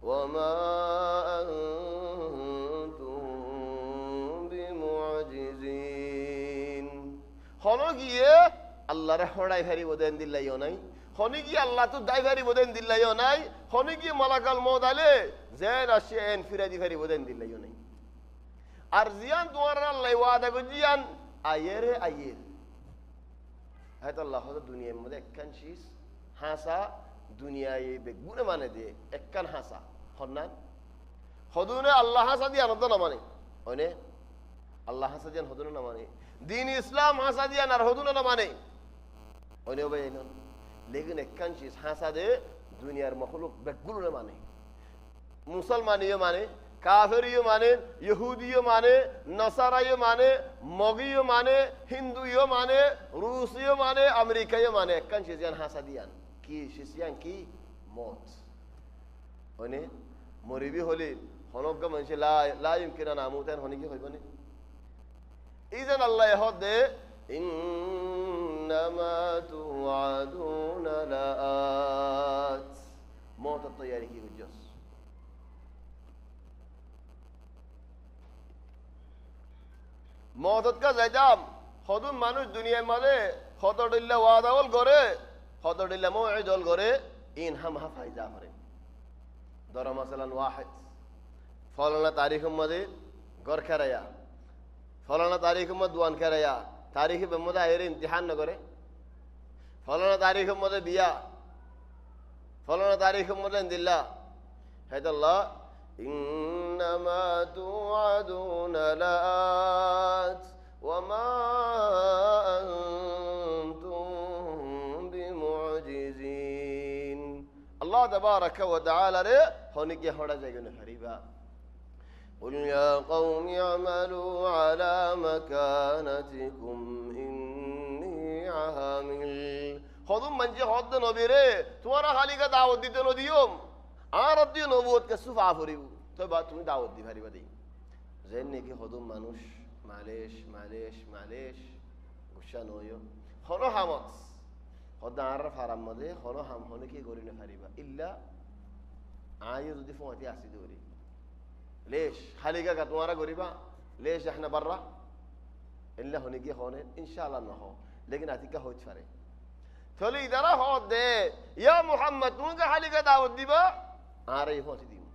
وما أنتم بمعجزين خلو গিয়ে আল্লাহর হড়াই ভারি বদেন দিল্লাইও নাই হনি কি আল্লাহ তো দাইভারি বদেন দিল্লাইও নাই হনি কি মালাকাল মওত আলে জেন আসেন ফিরাদি ভারি বদেন দিল্লাইও নাই আর জিয়ান তোমার আল্লাহ ওয়াদা কো জিয়ান আয়ের হয়তো আল্লাহ হয়তো দুনিয়ার মধ্যে একখান শীষ হাসা দুনিয়ায় বেগুনে মানে দিয়ে একখান হাসা হন্নান হদুনে আল্লাহ হাসা দিয়ে আনন্দ না মানে হয়নে আল্লাহ হাসা দিয়ান হদুনে না মানে দিন ইসলাম হাসা দিয়ান আর হদুনে না মানে হয়নে ভাই लेकिन একখান শীষ হাসা দে দুনিয়ার মখলুক বেগুনে মানে মুসলমানিও মানে কাফেরিও মানে ইহুদিও মানে নসারাইও মানে মগিও মানে হিন্দুইও মানে রুশিও মানে আমেরিকাইও মানে একখান শীষিয়ান হাসা দিয়ান কি শীষিয়ান কি মত হয়নে মরিবি হলি হনজ্ঞ মানুষ লা ইউমকিনা নামুতেন হনি কি হইবনি এই যেন আল্লাহ হদ দে إنما توعدون لآت موت الطياري كي وجس موت का ज़ैजाम خودون मानुष दुनिया माले خطرilla वादावल करे خطرilla موعدول करे इन हम फायदा करे दरा मसलन वाहिद फलाना तारीख मध्ये घर कराया फलाना तारीख मध्ये दुआन कराया तारीख बेमदा आयरे इम्तिहान न करे फलाना तारीख मदे बिया फलाना तारीख मदे दिल्ला हैदल्ला इन्नमा तुआदून लात वमा अंतुम बिमुअजिजीन अल्लाह तबारक व तआला रे होने के होड़ा जाएगा फरीबा قل يا قوم اعملوا على مكانتكم إني عامل خذوا من جه خذ نبيره تمہارا خالی کا دعوت دیتے نو دیوم عرب دی نبوت کا صفا فریو تو بات تمہیں دعوت دی بھاری بدی ذہن نے کہ خذوا মানুষ معلش গুছা নয়ো হলো হামত খোদা আর ফারাম মধ্যে হলো হাম হনে কি গরি না ফারিবা ইল্লা আয় যদি ফোঁতি আসি দৌরি ليش حاليقا كتوارا قريبا ليش احنا برا إلا هنيجي هون إن شاء الله ما هو لكن أتيك هو تفرق تولي إذا هو ده يا محمد تونك حاليقا داود ديبا عاري هو تديم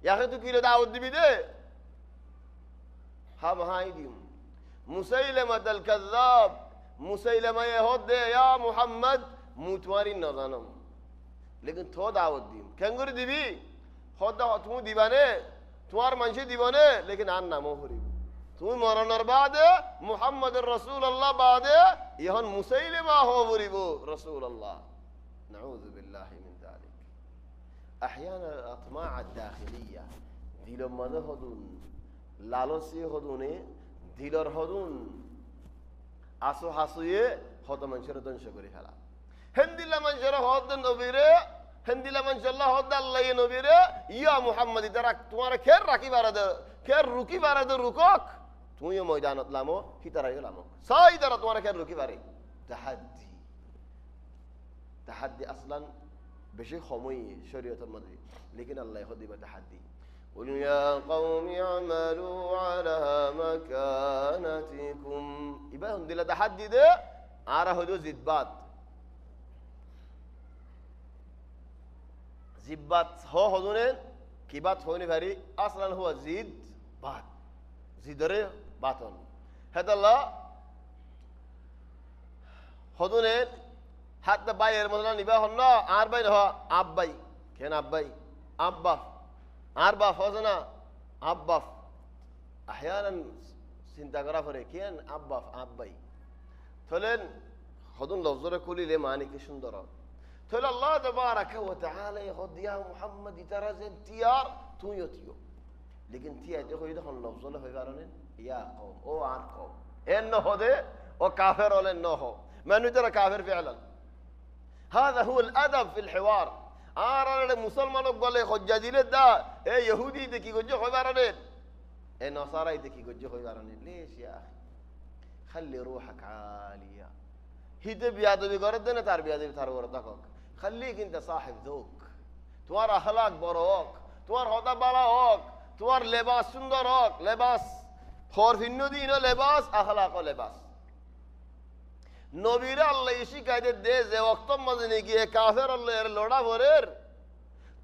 يا أخي تكيل داود ديبي ده هم هاي ديم مسيلمة الكذاب مسيلمة يهود ده يا محمد متواري نظانم लेकिन थो दावत दी केंगुरी दिबी खुदा तुम दीवाने तुम्हार मंशी दीवाने लेकिन आन नामो हो रही तुम मरनर बाद मुहम्मद रसूल अल्लाह बाद यहन मुसैलिमा हो बुरीबो रसूल अल्लाह नऊज़ु बिल्लाहि मिन ज़ालिक अहयाना अत्मा الداخلية दिलो मद हदुन लालसी हदुने दिलर हदुन आसो हासुए হত মানুষের ধ্বংস করে ফেলা হেন্দিলা মানুষের হদ নবীরে হেন্দিলা মানুষল্লাহ হদ আল্লাহ নবীরে ইয়া মুহাম্মদ তারা তোমার খের রাখি বারাদে খের রুকি বারাদে রুকক তুমিও ময়দানত লামো হিতারাইও লামো সাই দ্বারা তোমার খের রুকি বারে তাহাদ্দি তাহাদ্দি আসলান বেশি সময় শরীয়তের মধ্যে লেকিন আল্লাহ হদিবা তাহাদ্দি قل يا قوم اعملوا على مكانتكم ইবা হন্দিলা তাহাদ্দি দে আর হইলো জিদবাত জিব্বাত হদুনে কিবাত হইনি ভারি আসলান হুয়া জিদ বাত জিদরে বাতন হেদাল্লাহ হদুনে হাত বাইয়ের মতন নিবা হন আর বাই নহ আব্বাই কেন আব্বাই আব্বাফ আর বাফ হচ্ছে না আব্বাফ আহয়ানান চিন্তা করা পরে কেন আব্বাফ আব্বাই থলেন হদুন লফজরে কুলিলে মানে কি সুন্দর থলে আল্লাহ তাবারাকা ওয়া তাআলা হদিয়া মুহাম্মদ ইতারাজেন তিয়ার তুইও তিও লেকিন তিয়া দেখো এটা হন লফজলে হই কারণে ইয়া কওম ও আর কওম এন ন হদে ও কাফের হলেন ন হ মানে তারা কাফের ফিআলান هذا هو الادب في الحوار আর মুসলমানক বলে হজ্জা দিলে দা এ ইহুদি দেখি গজ্জ হই বারানে এ নসারাই দেখি গজ্জ হই বারানে লেশ ইয়া খালি রূহক আলিয়া হিতে বিয়াদবি করে দেন তার বিয়াদবি তার করে দেখো খালি কিন্তু সাহেব যোগ তোমার আখলাক বড় হোক তোমার হতা বালা হোক তোমার লেবাস সুন্দর হোক লেবাস ফর ভিন্ন দিন লেবাস আখলাক ও লেবাস নবীরা আল্লাহ শিখাইতে দে যে ওয়াক্ত মজনে গিয়ে কাফের আল্লাহর লড়া ভরের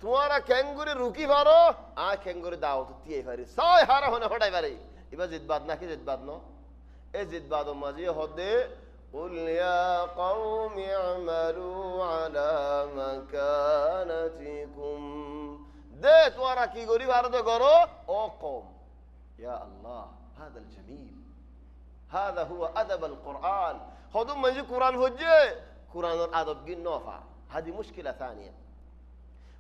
তোমারা ক্যাঙ্গুরি রুকি পারো আ ক্যাঙ্গুরি দাওয়াত দিয়ে পারি সাই হারা হনে হটাই পারি এবার জিদবাদ নাকি জিদবাদ ন এই জিদবাদ মাঝে হদে قل يا قوم اعملوا على مكانتكم দে তোমারা কি করি ভারত করো ও কওম ইয়া আল্লাহ هذا الجميل هذا هو ادب القرآن خذوا من القرآن هجة قرآن الأدب جنوفا هذه مشكلة ثانية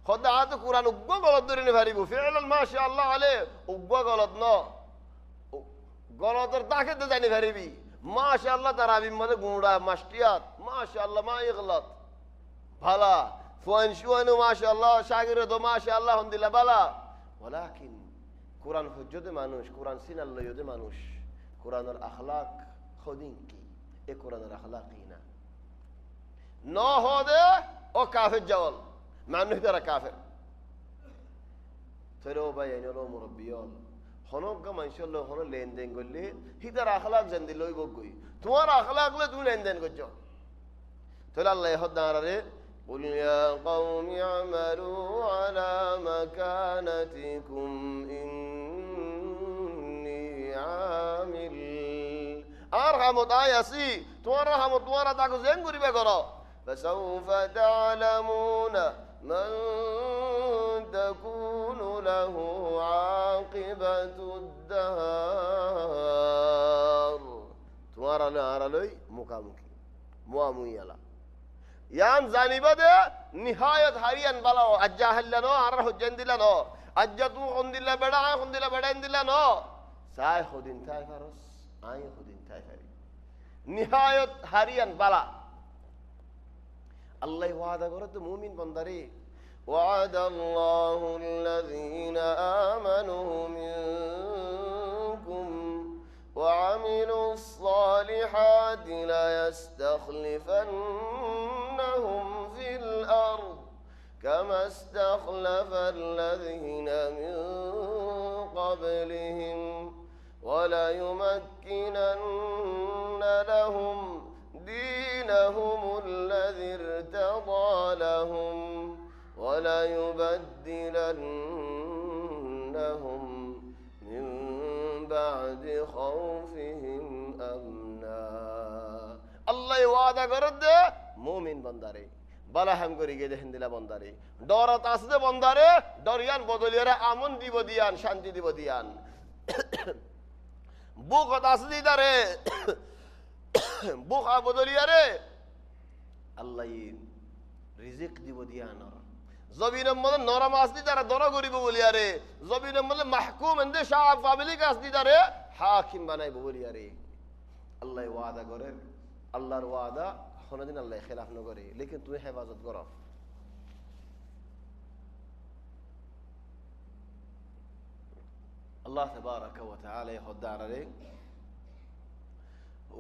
خذ هذا القرآن وقوا غلط درين فاريبو فعلا ما شاء الله عليه وقوا غلط نا غلط ترتاح تزاني فاريبي ما شاء الله ترى بمن غورا مشتيات ما شاء الله ما يغلط بلا فوين شو أنو ما شاء الله شاعر دو ما شاء الله الحمد لله بلا ولكن قرآن هجة مانوش قرآن سين الله يد مانوش قرآن الأخلاق خدين كي এ কোরআনের আখলাকই না ন হদে ও কাফের জওয়াল মানুষ তারা কাফের তরে ও ভাই এনলো মুরব্বিয়ল হনজ্ঞ মানুষের লোক হন লেনদেন করলে হিতার আখলাক জান দিল গই তোমার আখলাক লে তুমি লেনদেন করছো তাহলে আল্লাহ হদারে قل يا قوم اعملوا على مكانتكم إني عامل আর হামত আয়াসি তোমার হামত তোমার তাকে জেন করিবে করো فسوف تعلمون من تكون له عاقبة الدهر তোমার আরালই মুখামুখি মুয়ামুইয়ালা ইয়ান জানিবা দে নিহায়ত হারিয়ান বালাও আজ্জা হাল্লানো আর হুজ্জান দিলানো আজ্জা তু খন্দিলা বেড়া দিলানো সাই খুদিন তাই ফারস আই খুদিন তাই ফারি নিহায়ত হারিয়ান বালা আল্লাহ ওয়াদা করে তো মুমিন বান্দারে وعد الله الذين آمنوا منكم وعملوا الصالحات ليستخلفنهم في الأرض كما استخلف الذين من قبلهم وليمكنن لهم دينهم الذي ارتضى لهم وليبدلنهم من بعد خوفهم أمنا الله وعد করদ মুমিন বান্দারে বালা হাম করি গে দেখেন দিলা বান্দারে ডরত আসদে বান্দারে ডরিয়ান বদলিয়ারে আমন দিব দিয়ান শান্তি দিব দিয়ান বুক আসদি দারে বুক বদলিয়ারে আল্লাহ রিজিক দিব দিয়ান জবিনের মধ্যে নরম আসদি তারা দরা করিব বলিয়ারে জবিনের মধ্যে মাহকুম এন্দে শাহ পাবলিক আসদি তারে হাকিম বানাইব বলিয়ারে আল্লাহ ওয়াদা করে আল্লাহর ওয়াদা কোনোদিন আল্লাহ খেলাফ না করে, লেকিন তুমি হেফাজত করো। আল্লাহ তাবারাকা ওয়া তাআলা হদারে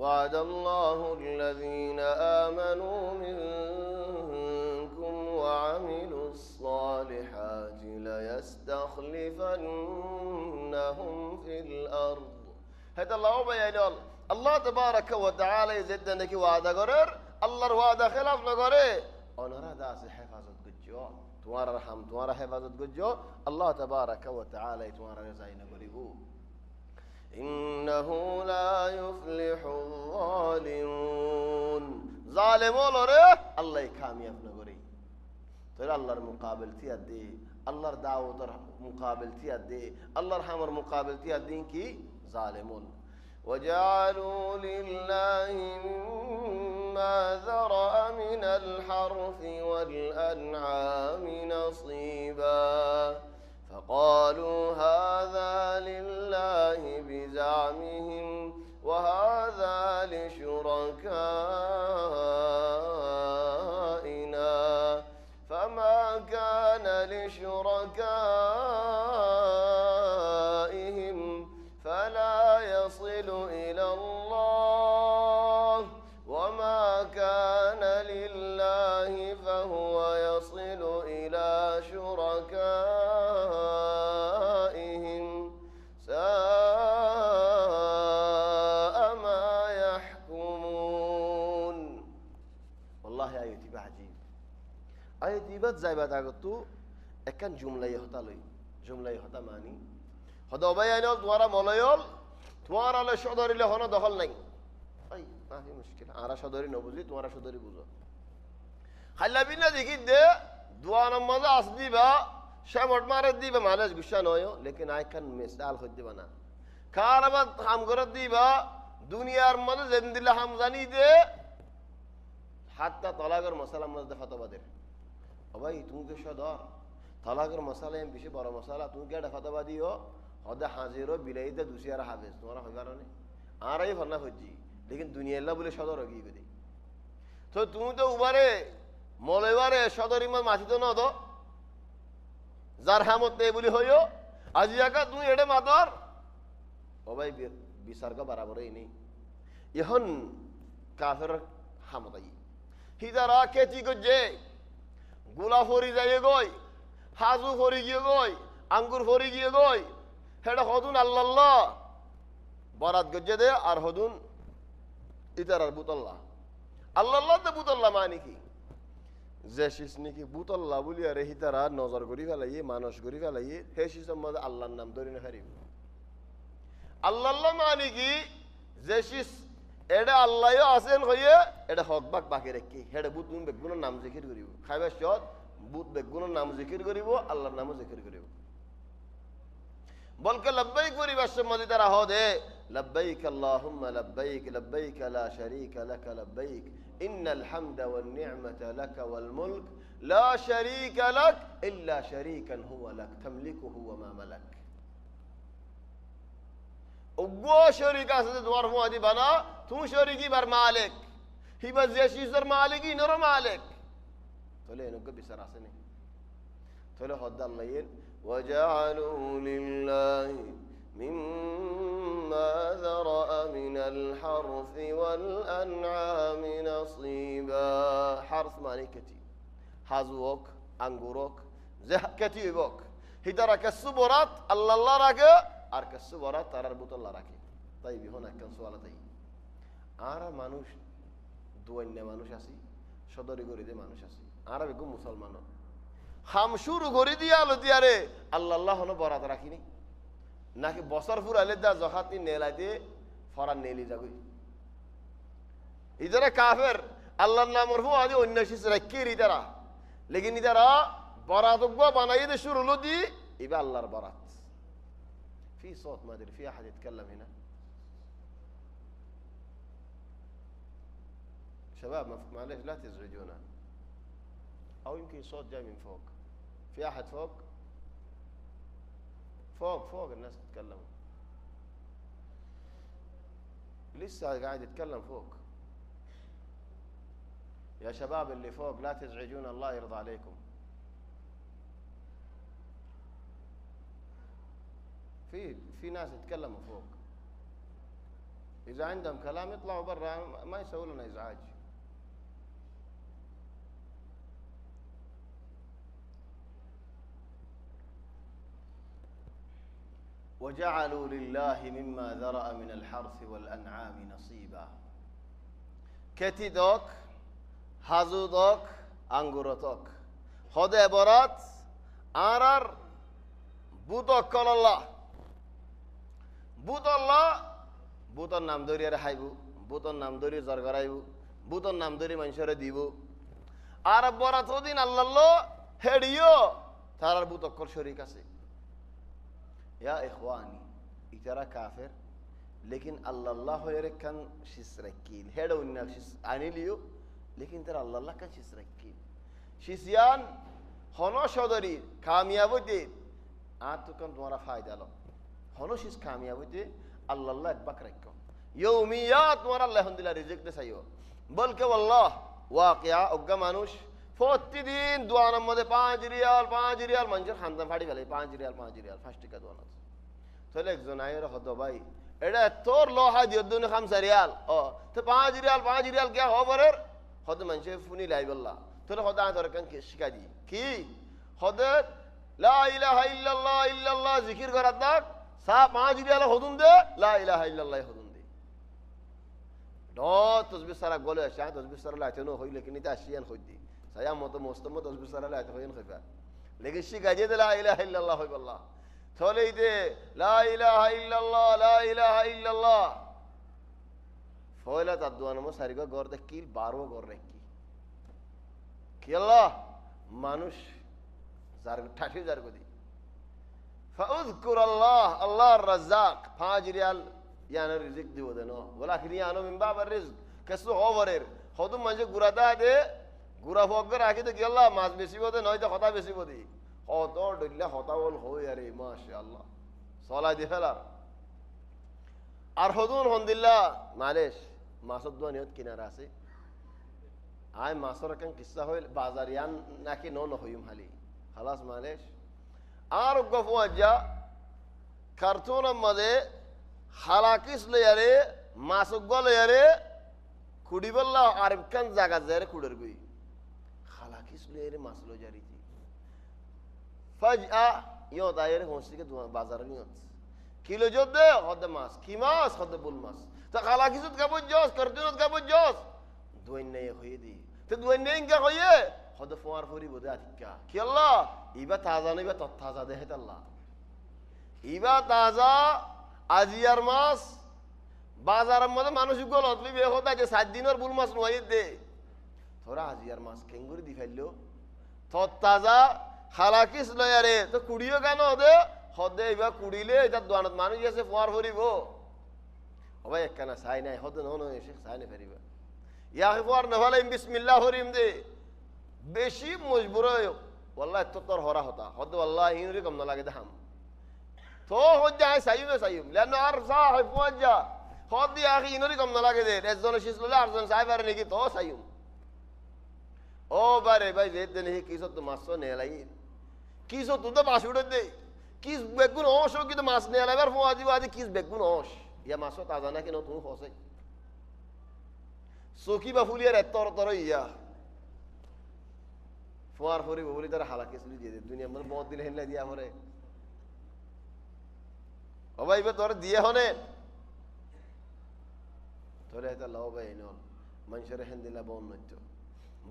وعد الله الذين آمنوا منكم وعملوا الصالحات ليستخلفنهم في الأرض. هذا الله بيان الله تبارك وتعالى يزيدنا كي وعد غرر الله وعد خلاف نغره ونرى داس حفاظت گجو تمہارا رحم تمہارا حفاظت گجو الله تبارك وتعالى تمہارا رضا نغريبو. إنه لا يفلح الظالمون. ظالمون لره الله كامياب نغري. ترى الله المقابل تيادي الله دعوة مقابل تيادي الله حمر مقابل تيادين كي ظالمون. وجعلوا لله مما ذرأ من الحرث والأنعام نصيبا فقالوا هذا لله بزعمهم وهذا لشركائنا فما كان لشركائهم فلا يصل إلى الله وما كان لله فهو يصل إلى شركائهم ساء ما يحكمون. والله آياتي بعجيب آياتي بات زي بعد أقطو أكن جملة يهتا لي جملة يهتا ماني هذا بيانول دوارا ملايول তোমার আলে সদরিলে হনো দখল নাই আই আহি মুশকিল আরা সদরি ন বুঝি তোমারা সদরি বুঝো খাল্লা বিনা দেখি দে দুয়া নামাজ আস দিবা শামট মারে দিবা মালেজ গুসা নয় লেকিন আই কান মিসাল হই দিবা না কারাবাত হাম করে দিবা দুনিয়ার মধ্যে জিন্দিলা হাম জানি দে হাত্তা তালাকের মাসালা মধ্যে ফতোয়া দে ও ভাই তুমি কে সদর তালাকের মাসালা এম বেশি বড় মাসালা তুমি কে ফতোয়া দিও হদা হাজিরো বিলাইতে দুসিয়ার হাফেজ তোমার হয় কারণে আরাই ফন্না হচ্ছি লেকিন দুনিয়া আল্লাহ বলে সদর গিয়ে গেদি তো তুমি তো উবারে মলেবারে সদর ইমান মাছি তো না তো যার হামত নেই বলি হইও আজি একা তুমি এডে মাতর ও ভাই বিচারকা বরাবরই নেই এখন কাফের হামতাই হিদারা কেচি গজে গোলা ফরি যায় গই হাজু ফরি গিয়ে গই আঙ্গুর ফরি গিয়ে গই হেডা হদুন আল্লাহ বরাত গজ্জে দে আর হদুন ইতার আর বুতল্লাহ আল্লাহ তো বুতল্লাহ মানে কি যে শিস নাকি বুতল্লাহ বলি আর হিতারা নজর করি ফেলাইয়ে মানুষ করি ফেলাইয়ে হে শিসের মধ্যে আল্লাহর নাম ধরে না হারিব আল্লাহ মানে কি যে শিস এটা আল্লাহও আছেন হইয়ে এটা হক বাক বাকি রেখে হেডে বুত বেগুনের নাম জিকির করিব খাইবার সৎ বুত বেগুনের নাম জিকির করিব আল্লাহর নামও জিকির করিব বলকে লব্বাইক পরিবেশ মধ্যে তারা হদে লব্বাইক আল্লাহুম্মা লব্বাইক লব্বাইক লা শারীকা লাক লব্বাইক ইন্নাল হামদা ওয়ান নি'মাতা লাক ওয়াল মুলক লা শারীকা লাক ইল্লা শারীকান হুয়া লাক তামলিকুহু ওয়া মা মালাক ওগো শরীক আছে তোমার মুআদি বানা তুমি শরীকি বার মালিক হিবা যে শিজর মালিকি নর মালিক তোলে এনকে বিচার আছে নি তোলে হদ আল্লাহ وجعلوا لله مما ذرأ من الحرث والأنعام نصيبا. حرث معنی کتی حازوک انگوروک زه کتی بوک هیدارا کسو برات الله راکه আর কসু برات তারার বোতল রাখে তাই বিহন একখান সওয়াল তাই আরা মানুষ দুয়ান্নে মানুষ আছি সদরি গরিদে মানুষ আছি আরা বেগম মুসলমান হাম শুরু করে দিয়া আলো দিয়ারে আল্লাহ হলো বরাত রাখিনি নাকি বছর ফুরাইলে দা জখাতি নেলাইতে ফরান নেলি যাবই ইদারা কাফের আল্লাহর নামের হো আদি অন্য শিস রাখি ইদারা লেকিন ইদারা বরাত বানাই দে শুরু লদি ইবা আল্লাহর বরাত في صوت ما ادري في احد يتكلم هنا شباب معلش لا تزعجونا او يمكن صوت جاي من فوق في احد فوق فوق الناس تتكلموا لسه قاعد يتكلم فوق يا شباب اللي فوق لا تزعجون الله يرضى عليكم. في ناس يتكلموا فوق، إذا عندهم كلام يطلعوا برا، ما يسووا لنا إزعاج. وجعلوا لله مما ذرأ من الحرث والأنعام نصيبا. كتي دوك হাজু দক আঙ্গুর তক হদে বরাত আর বুতক কল্লাহ বুতল্লাহ বুতর নাম ধরিয়ে হাইবু, বুতর নাম ধরিয়ে জর করাইবু, বুতর নাম ধরিয়ে মানুষের দিব। আর বরাত দিন আল্লাহ হেডিও তার বুতক্কর শরিক আছে। ইয়া ইখওয়ানি ইতারা কাফের, लेकिन अल्लाह होयरकन शिसरकील हेड उन्ना शिस आनिलियो, लेकिन तेरा अल्लाह का शिसरकील शिसियान होनो शोदरी कामयाबी दे आतुकन तुम्हारा फायदा लो होनो शिस कामयाबी दे अल्लाह एक बक रखो यौमियात तुम्हारा अल्लाह दिला रिज़्क़ दे सयो बल्कि वल्लाह वाक़या उग्गा मानुष प्रतिदिन दुआन मदे 5 रियाल मंजर खानदान फाड़ी वाले 5 रियाल 5 टिका दुआन तो एक जनायर हदो भाई एडा तोर लोहा दियो दुने 5 रियाल ओ तो 5 रियाल क्या हो बरर हद मनशे फुनी लाई बल्ला तो हदा तोर कन के शिका दी की हद ला इलाहा इल्लल्लाह जिकिर करदा सा 5 रियाल हदुन दे ला इलाहा इल्लल्लाह हदुन दे दो तस्बीह सारा गोले शायद तस्बीह सारा लाते नो होई लेकिन इता शियान होदी साया मतो मुस्तम तस्बीह सारा लाते होइन खबा लेकिन शिका जे ला इलाहा इल्लल्लाह होई बल्ला थोले दे ला इलाहा इल्लल्लाह फोइला तद्वान मो सारिगो गोर दे किल बारवो गोर रेकी कि अल्लाह मानुष जार ठाठी जार को दी फउज़कुर अल्लाह रज़्ज़ाक 5 रियाल यानी रिज़्क़ दियो देनो वलाकिन यानो मिन बाब रिज़्क़ कसो ओवरेर खुद मंजे गुरादा दे गुरा फोगर आके तो कि अल्लाह मास बेसी बोदे नय तो खता बेसी बोदी অত ডইলা হতাবল হই আরে মাশাআল্লাহ সলা দি ফেলার আর হদুন হন্দিল্লাহ মালেশ মাসদ দুনিয়ত কিনারা আছে আয় মাসর কান কিসসা হইল বাজারিয়ান নাকি ন হইম হালি খালাস মালেশ আর গফু আজ্জা কার্টুন মদে হালাকিস লয়ারে মাসগল লয়ারে কুডিবল্লা আরব কান জায়গা জায়রে কুডর গই হালাকিস লয়ারে মাসলো জারি फजआ यो दायर होंसी के बाजार नहीं होता किलो जो दे खुद मास कीमास खुद बुल मास तो खाला किसुत का बुझोस करतुनत का बुझोस दुइन नहीं होई दी तो दुइन नहीं क्या होई है खुद फुआर फुरी बुदा क्या कि अल्लाह इबा ताजा नहीं बा तो ताजा दे है अल्लाह इबा ताजा आजियार मास बाजार में मानुष को लतली बे होता है 7 दिन और बुल मास नुआई दे थोड़ा आजियार मास केंगुरी दिखाई लो तो ताजा হালাকিস লয়ারে তো কুড়িও কেন দে হদে ইবা কুড়িলে এটা দোয়ানত মানুষ এসে ফোয়ার ফরিব ও ভাই একখানা সাই নাই হদে ন এসে সাই না ফেরিবা ইয়া ফোয়ার না হলে বিসমিল্লাহ হরিম দে বেশি মজবুর হয় ওয়াল্লাহ তো তোর হরা হতা হদে ওয়াল্লাহ ইনরি কম না লাগে দাম তো হজ্জা সাইয়ুম সাইয়ুম লানো আর সাহিব ওয়াজ্জা হদে আখি ইনরি কম না লাগে দে একজন শিসলুল্লাহ আরজন সাইবার নাকি তো সাইয়ুম ও বারে ভাই যেতে নেই কিসো তো মাসো নেলাই কিসো তো তো মাছ উড়ে দে কিস বেগুন অংশ কি তো মাছ নেলাই বার ফোয়াজি বাজি কিস বেগুন অংশ ইয়া মাসো তাজা না কেন তুমি ফসে সকি বা ফুলিয়ার এতর তর ইয়া ফোয়ার ফরি বলি তার হালাকে সুলি দিয়ে দে দুনিয়া মানে বহুত দিন হেলে দিয়া পরে ও ভাই বে তোর দিয়ে হনে তোরে এটা লাও ভাই নন মানুষের হেন্দিলা বন নচ্চ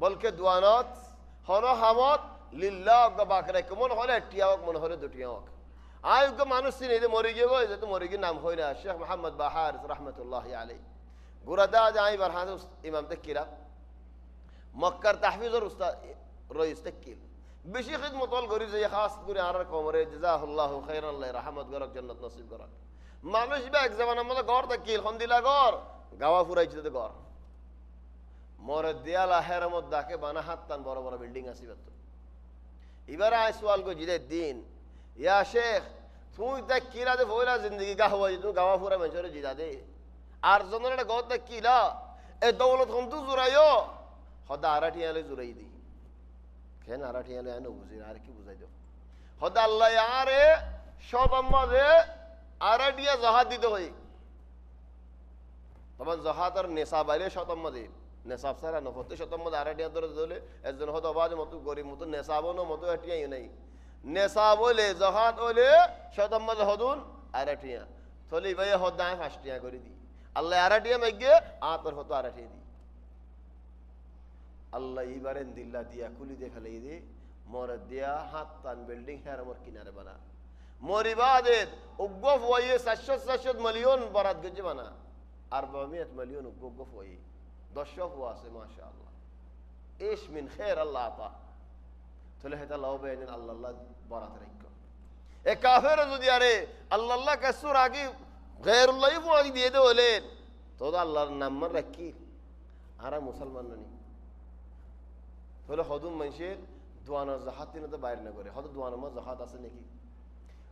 বলকে দুয়ানত হনো হামত লিল্লাহ গবাকরে কেমন হলে টিয়াওক মন হলে দুটিয়াওক আয়ুগ মানুষ সিনে যে মরে গিয়ে গয় যে তো মরে গিয়ে নাম হয় না শেখ মোহাম্মদ বাহার রহমতুল্লাহ আলাইহি গুরাদা যাই বারহান ইমাম তাকিরা মক্কার তাহফিজর উস্তাদ রইস তাকিল বেশি খিদমত ওল করি যে খাস করে আর কোমরে জাযাহুল্লাহু খাইরান আল্লাহ রহমত গরক জান্নাত নসিব গরক মানুষ বা এক জামানার মধ্যে গড় তাকিল খন্দিলা গড় গাওয়া ফুরাইছে তো গড় মোর দেয়ালা হেরামত দাকে বানা হাত্তান বড় বড় বিল্ডিং আসি বাত এবার আই সওয়াল কো জিদে দিন ইয়া শেখ তুই তা কিরা দে ফয়লা জিন্দেগি গা হওয়া তুই গাওয়া ফুরা মেছরে জিদা দে আর জনরে গত কিলা এ দৌলত হম তু জুরায়ো হদা আরাটিয়ালে জুড়াই দিই কেন আরাটিয়ালে আনো বুঝি আর কি বুঝাই দাও হদা আল্লাহ আরে সব আমাদের আরাটিয়া জাহাজ দিতে হয় তখন জাহাজ আর নেশা বাইরে শতম্মদের নেশাব সারা নফতে শতম্মদ আরাটিয়া ধরে দিলে একজন হয়তো আবাজ মতো গরিব মতো নেশাবনো মতো আটিয়াই নাই নেশা বলে জাহাজ হলে শতম্মদ হদুন আরাটিয়া তাহলে ভাই হদায় ফাঁসটিয়া করে দিই আল্লাহ আরাটিয়া মেঘে আতর হতো আরাটিয়া দিই আল্লাহ ইবারেন দিল্লা দিয়া কুলি দিয়ে ফেলে দে মর দিয়া হাত টান বিল্ডিং হ্যাঁ আমার কিনারে বানা মরিবাদের উগ্গফ ওয়ে 700 মিলিয়ন বরাদ গজে বানা 400 মিলিয়ন উগ্গফ ওয়ে দর্শক আছে মাশাআল্লাহ ইশ মিন খায়র আল্লাহ আতা তাহলে হেতা লাভ বেন আল্লাহ বরাত রাখো এ কাফের যদি আরে আল্লাহ কাসুর আগে গায়রুল্লাহ ওয়াজি দিয়ে দে বলেন তো আল্লাহর নাম রাখি আরা মুসলমান ননি তাহলে হদুম মানুষের দোয়ানোর জাহাত তিনি তো বাইরে না করে হয়তো দোয়ানোর মধ্যে জাহাত আছে নাকি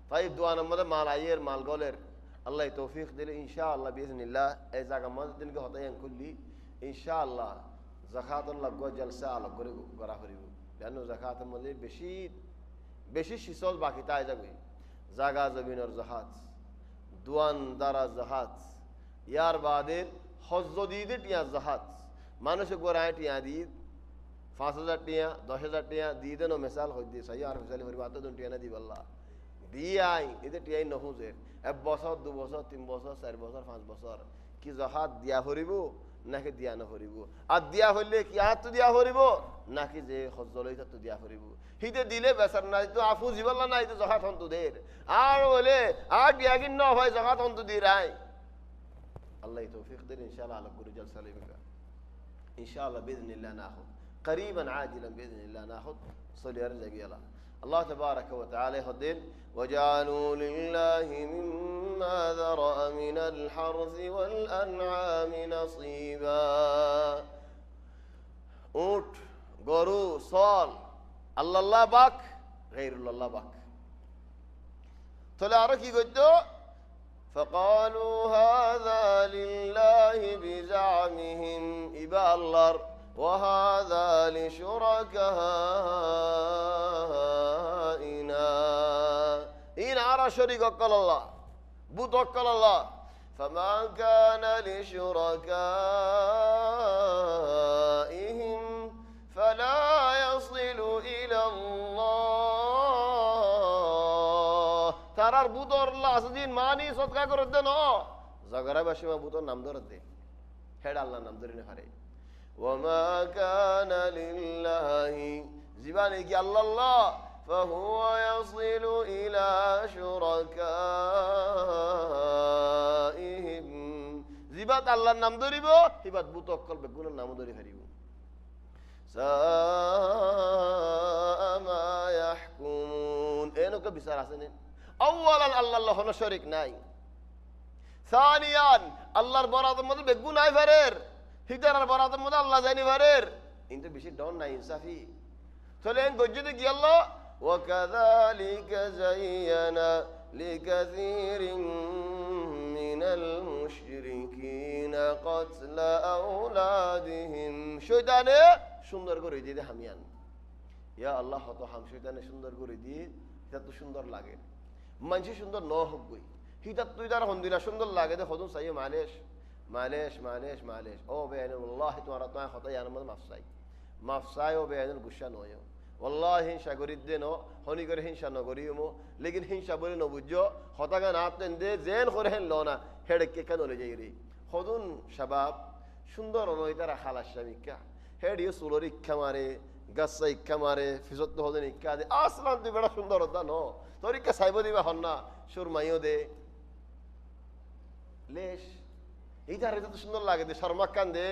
তাই দোয়ানোর মধ্যে মাল আইয়ের মাল গলের আল্লাহ তৌফিক দিলে ইনশাআল্লাহ বিইজনিল্লাহ এই জায়গা মধ্যে দিনকে হতাই খুললি ইনশাআল্লাহ জাকাতুল্লাহ গো জলসা আলোক করে করা করিব কেন জাকাতের মধ্যে বেশি বেশি শিসল বাকি তাই যাবে জাগা জমিনের জাহাজ দোয়ান দ্বারা জাহাজ ইয়ার বাদের হজ্জ দিয়ে টিয়া জাহাজ মানুষে গোড়ায় টিয়া দিয়ে 5,000 টিয়া 10,000 টিয়া দিয়ে দেন মিসাল হই দিয়ে সাই আর মিসাল পরিবার তো টিয়া না দিব আল্লাহ দিয়ে আই এতে টিয়াই নহুজে 1 বছর 2 বছর 3 বছর 4 বছর 5 বছর কি জাহাজ দিয়া হরিব নাকি দিয়া না হরিব আর দিয়া হইলে কি আর তো দিয়া হরিব নাকি যে হজ্জ লইতা তো দিয়া হরিব হিতে দিলে বেসার নাই তো আফু জীবল্লা নাই তো জাহাজ হন্তু দের আর বলে আর দিয়া কিন না হয় জাহাজ হন্তু দি রাই আল্লাহ তৌফিক দেন ইনশাআল্লাহ আলাক গুরু জল সালিমকা ইনশাআল্লাহ বিইذنিল্লাহ নাহু قريبا عاجلا باذن الله ناخذ صلي ارجع يلا الله تبارك وتعالى هدين وجعلوا لله مما ذرأ من الحرث والانعام نصيبا اوت গরু সল আল্লাহ পাক গায়রুল্লাহ পাক তাহলে আর কি কইতো فقالوا هذا لله بزعمهم ইবা আল্লাহর وهذا لشركائنا إن أرى شريك وكل الله بوت وكل الله فما كان لشركائهم فلا يصل إلى الله ترى بوتور الله أصدين ماني صدقة كردنا زغرة بشما بوتور نام درده هذا الله نام درينه هاري وما كان لله زباني كي الله فهو يصل إلى شركائهم زبات الله نام دريبو هبات بوتوكل بقول نام دري هريبو ساء ما يحكمون إنه كبيسار حسنين أولا الله هنا شريك ناي ثانيا الله البراد مدل بقول ناي فرير হিদারার বরাতের মধ্যে আল্লাহ জানি ভারের কিন্তু বেশি ডন নাই ইনসাফি চলেন গজ্জিতে কি আল্লাহ وكذلك زينا لكثير من المشركين قتل أولادهم শয়তানে সুন্দর করে দিয়ে হামিয়ান ইয়া আল্লাহ তো হাম শয়তানে সুন্দর করে দিয়ে এটা তো সুন্দর লাগে মানুষ সুন্দর ন হোক গই হিদাত তুই তার হন্দিলা সুন্দর লাগে দে হদুন সাইয়ে معلش او بين والله تمہارا خطا يعني مفساي او بين الغشا نويو والله হিংসা করি দেনো হনি করে হিংসা ন করিমো লেকিন হিংসা বলে ন বুঝো হতা গান আপতেন দে জেন করে হেন লনা হেডে কে কেন লই যাই রে হদুন শাবাব সুন্দর নই তারা খালাস শামিকা হেডি সুলরি ইচ্ছা মারে গাছাই ইচ্ছা মারে ফিজত হদুন ইচ্ছা দে আসলাম তুই বড় সুন্দর হতা ন তরিকা সাইব দিবা হন্না সুরমাইও দে লেশ এইটার তো সুন্দর লাগে দে শর্মা কান দে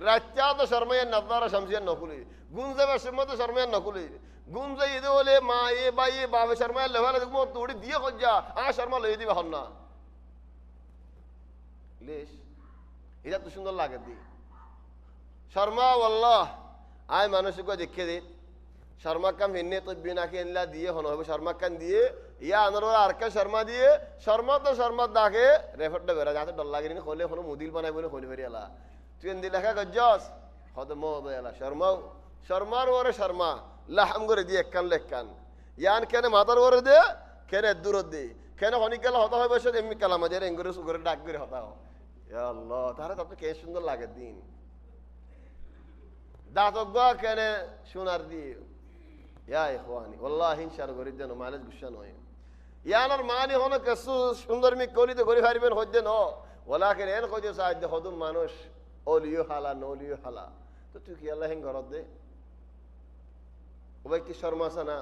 রাত্যা তো শর্মাইয়া নাদারা শামসিয়ান নকুলি গুনজে বাসের মতো শর্মাইয়া নকুলি গুনজে ইদে বলে মা এ বাই এ বাবে শর্মাইয়া লেভালে দেখবো তোড়ি দিয়ে খজ্জা শর্মা লই দিবা হন না লেশ এটা তো সুন্দর লাগে দি শর্মা ওয়াল্লাহ আয় মানুষকে দেখে দে শর্মা কাম হিন্নে তো বিনাকে এনলা দিয়ে হন হবে শর্মা কান দিয়ে ইয়া আনার আর কা শর্মা দিয়ে শর্মা তো শর্মা দাকে রেফারটা বেরা যাতে ডর লাগে নি খোলে কোনো মুদিল বানাই বলে খোলে ফেরি আলা তুই এন্দি লেখা গজ্জস হদে মহদয়ালা শর্মার ওরে শর্মা লাহাম করে দিয়ে একখান লেখান ইয়ান কেন মাথার ওরে দে কেন দূরত দে কেন হনিকালা হতা হয় বসে এমনি কালা মাঝে এঙ্গুরে সুগরে ডাক করে হতা হয় আল্লাহ তাহলে তো কে সুন্দর লাগে দিন দাঁতজ্ঞ কেন সোনার দিয়ে ইয়া ইখওয়ানি ওয়াল্লাহি ইনশার গরিব দেন মালেজ গুসা নয় ইয়ানার মানি হন কেসু সুন্দর মি কলি তো গরি হারিবেন হজ্জে ন ওলাকে এন কইতে সাহায্য হদুম মানুষ ওলিও হালা নলিও হালা তো তুই কি আল্লাহ হেন ঘরত দে ও ব্যক্তি শর্মাসা না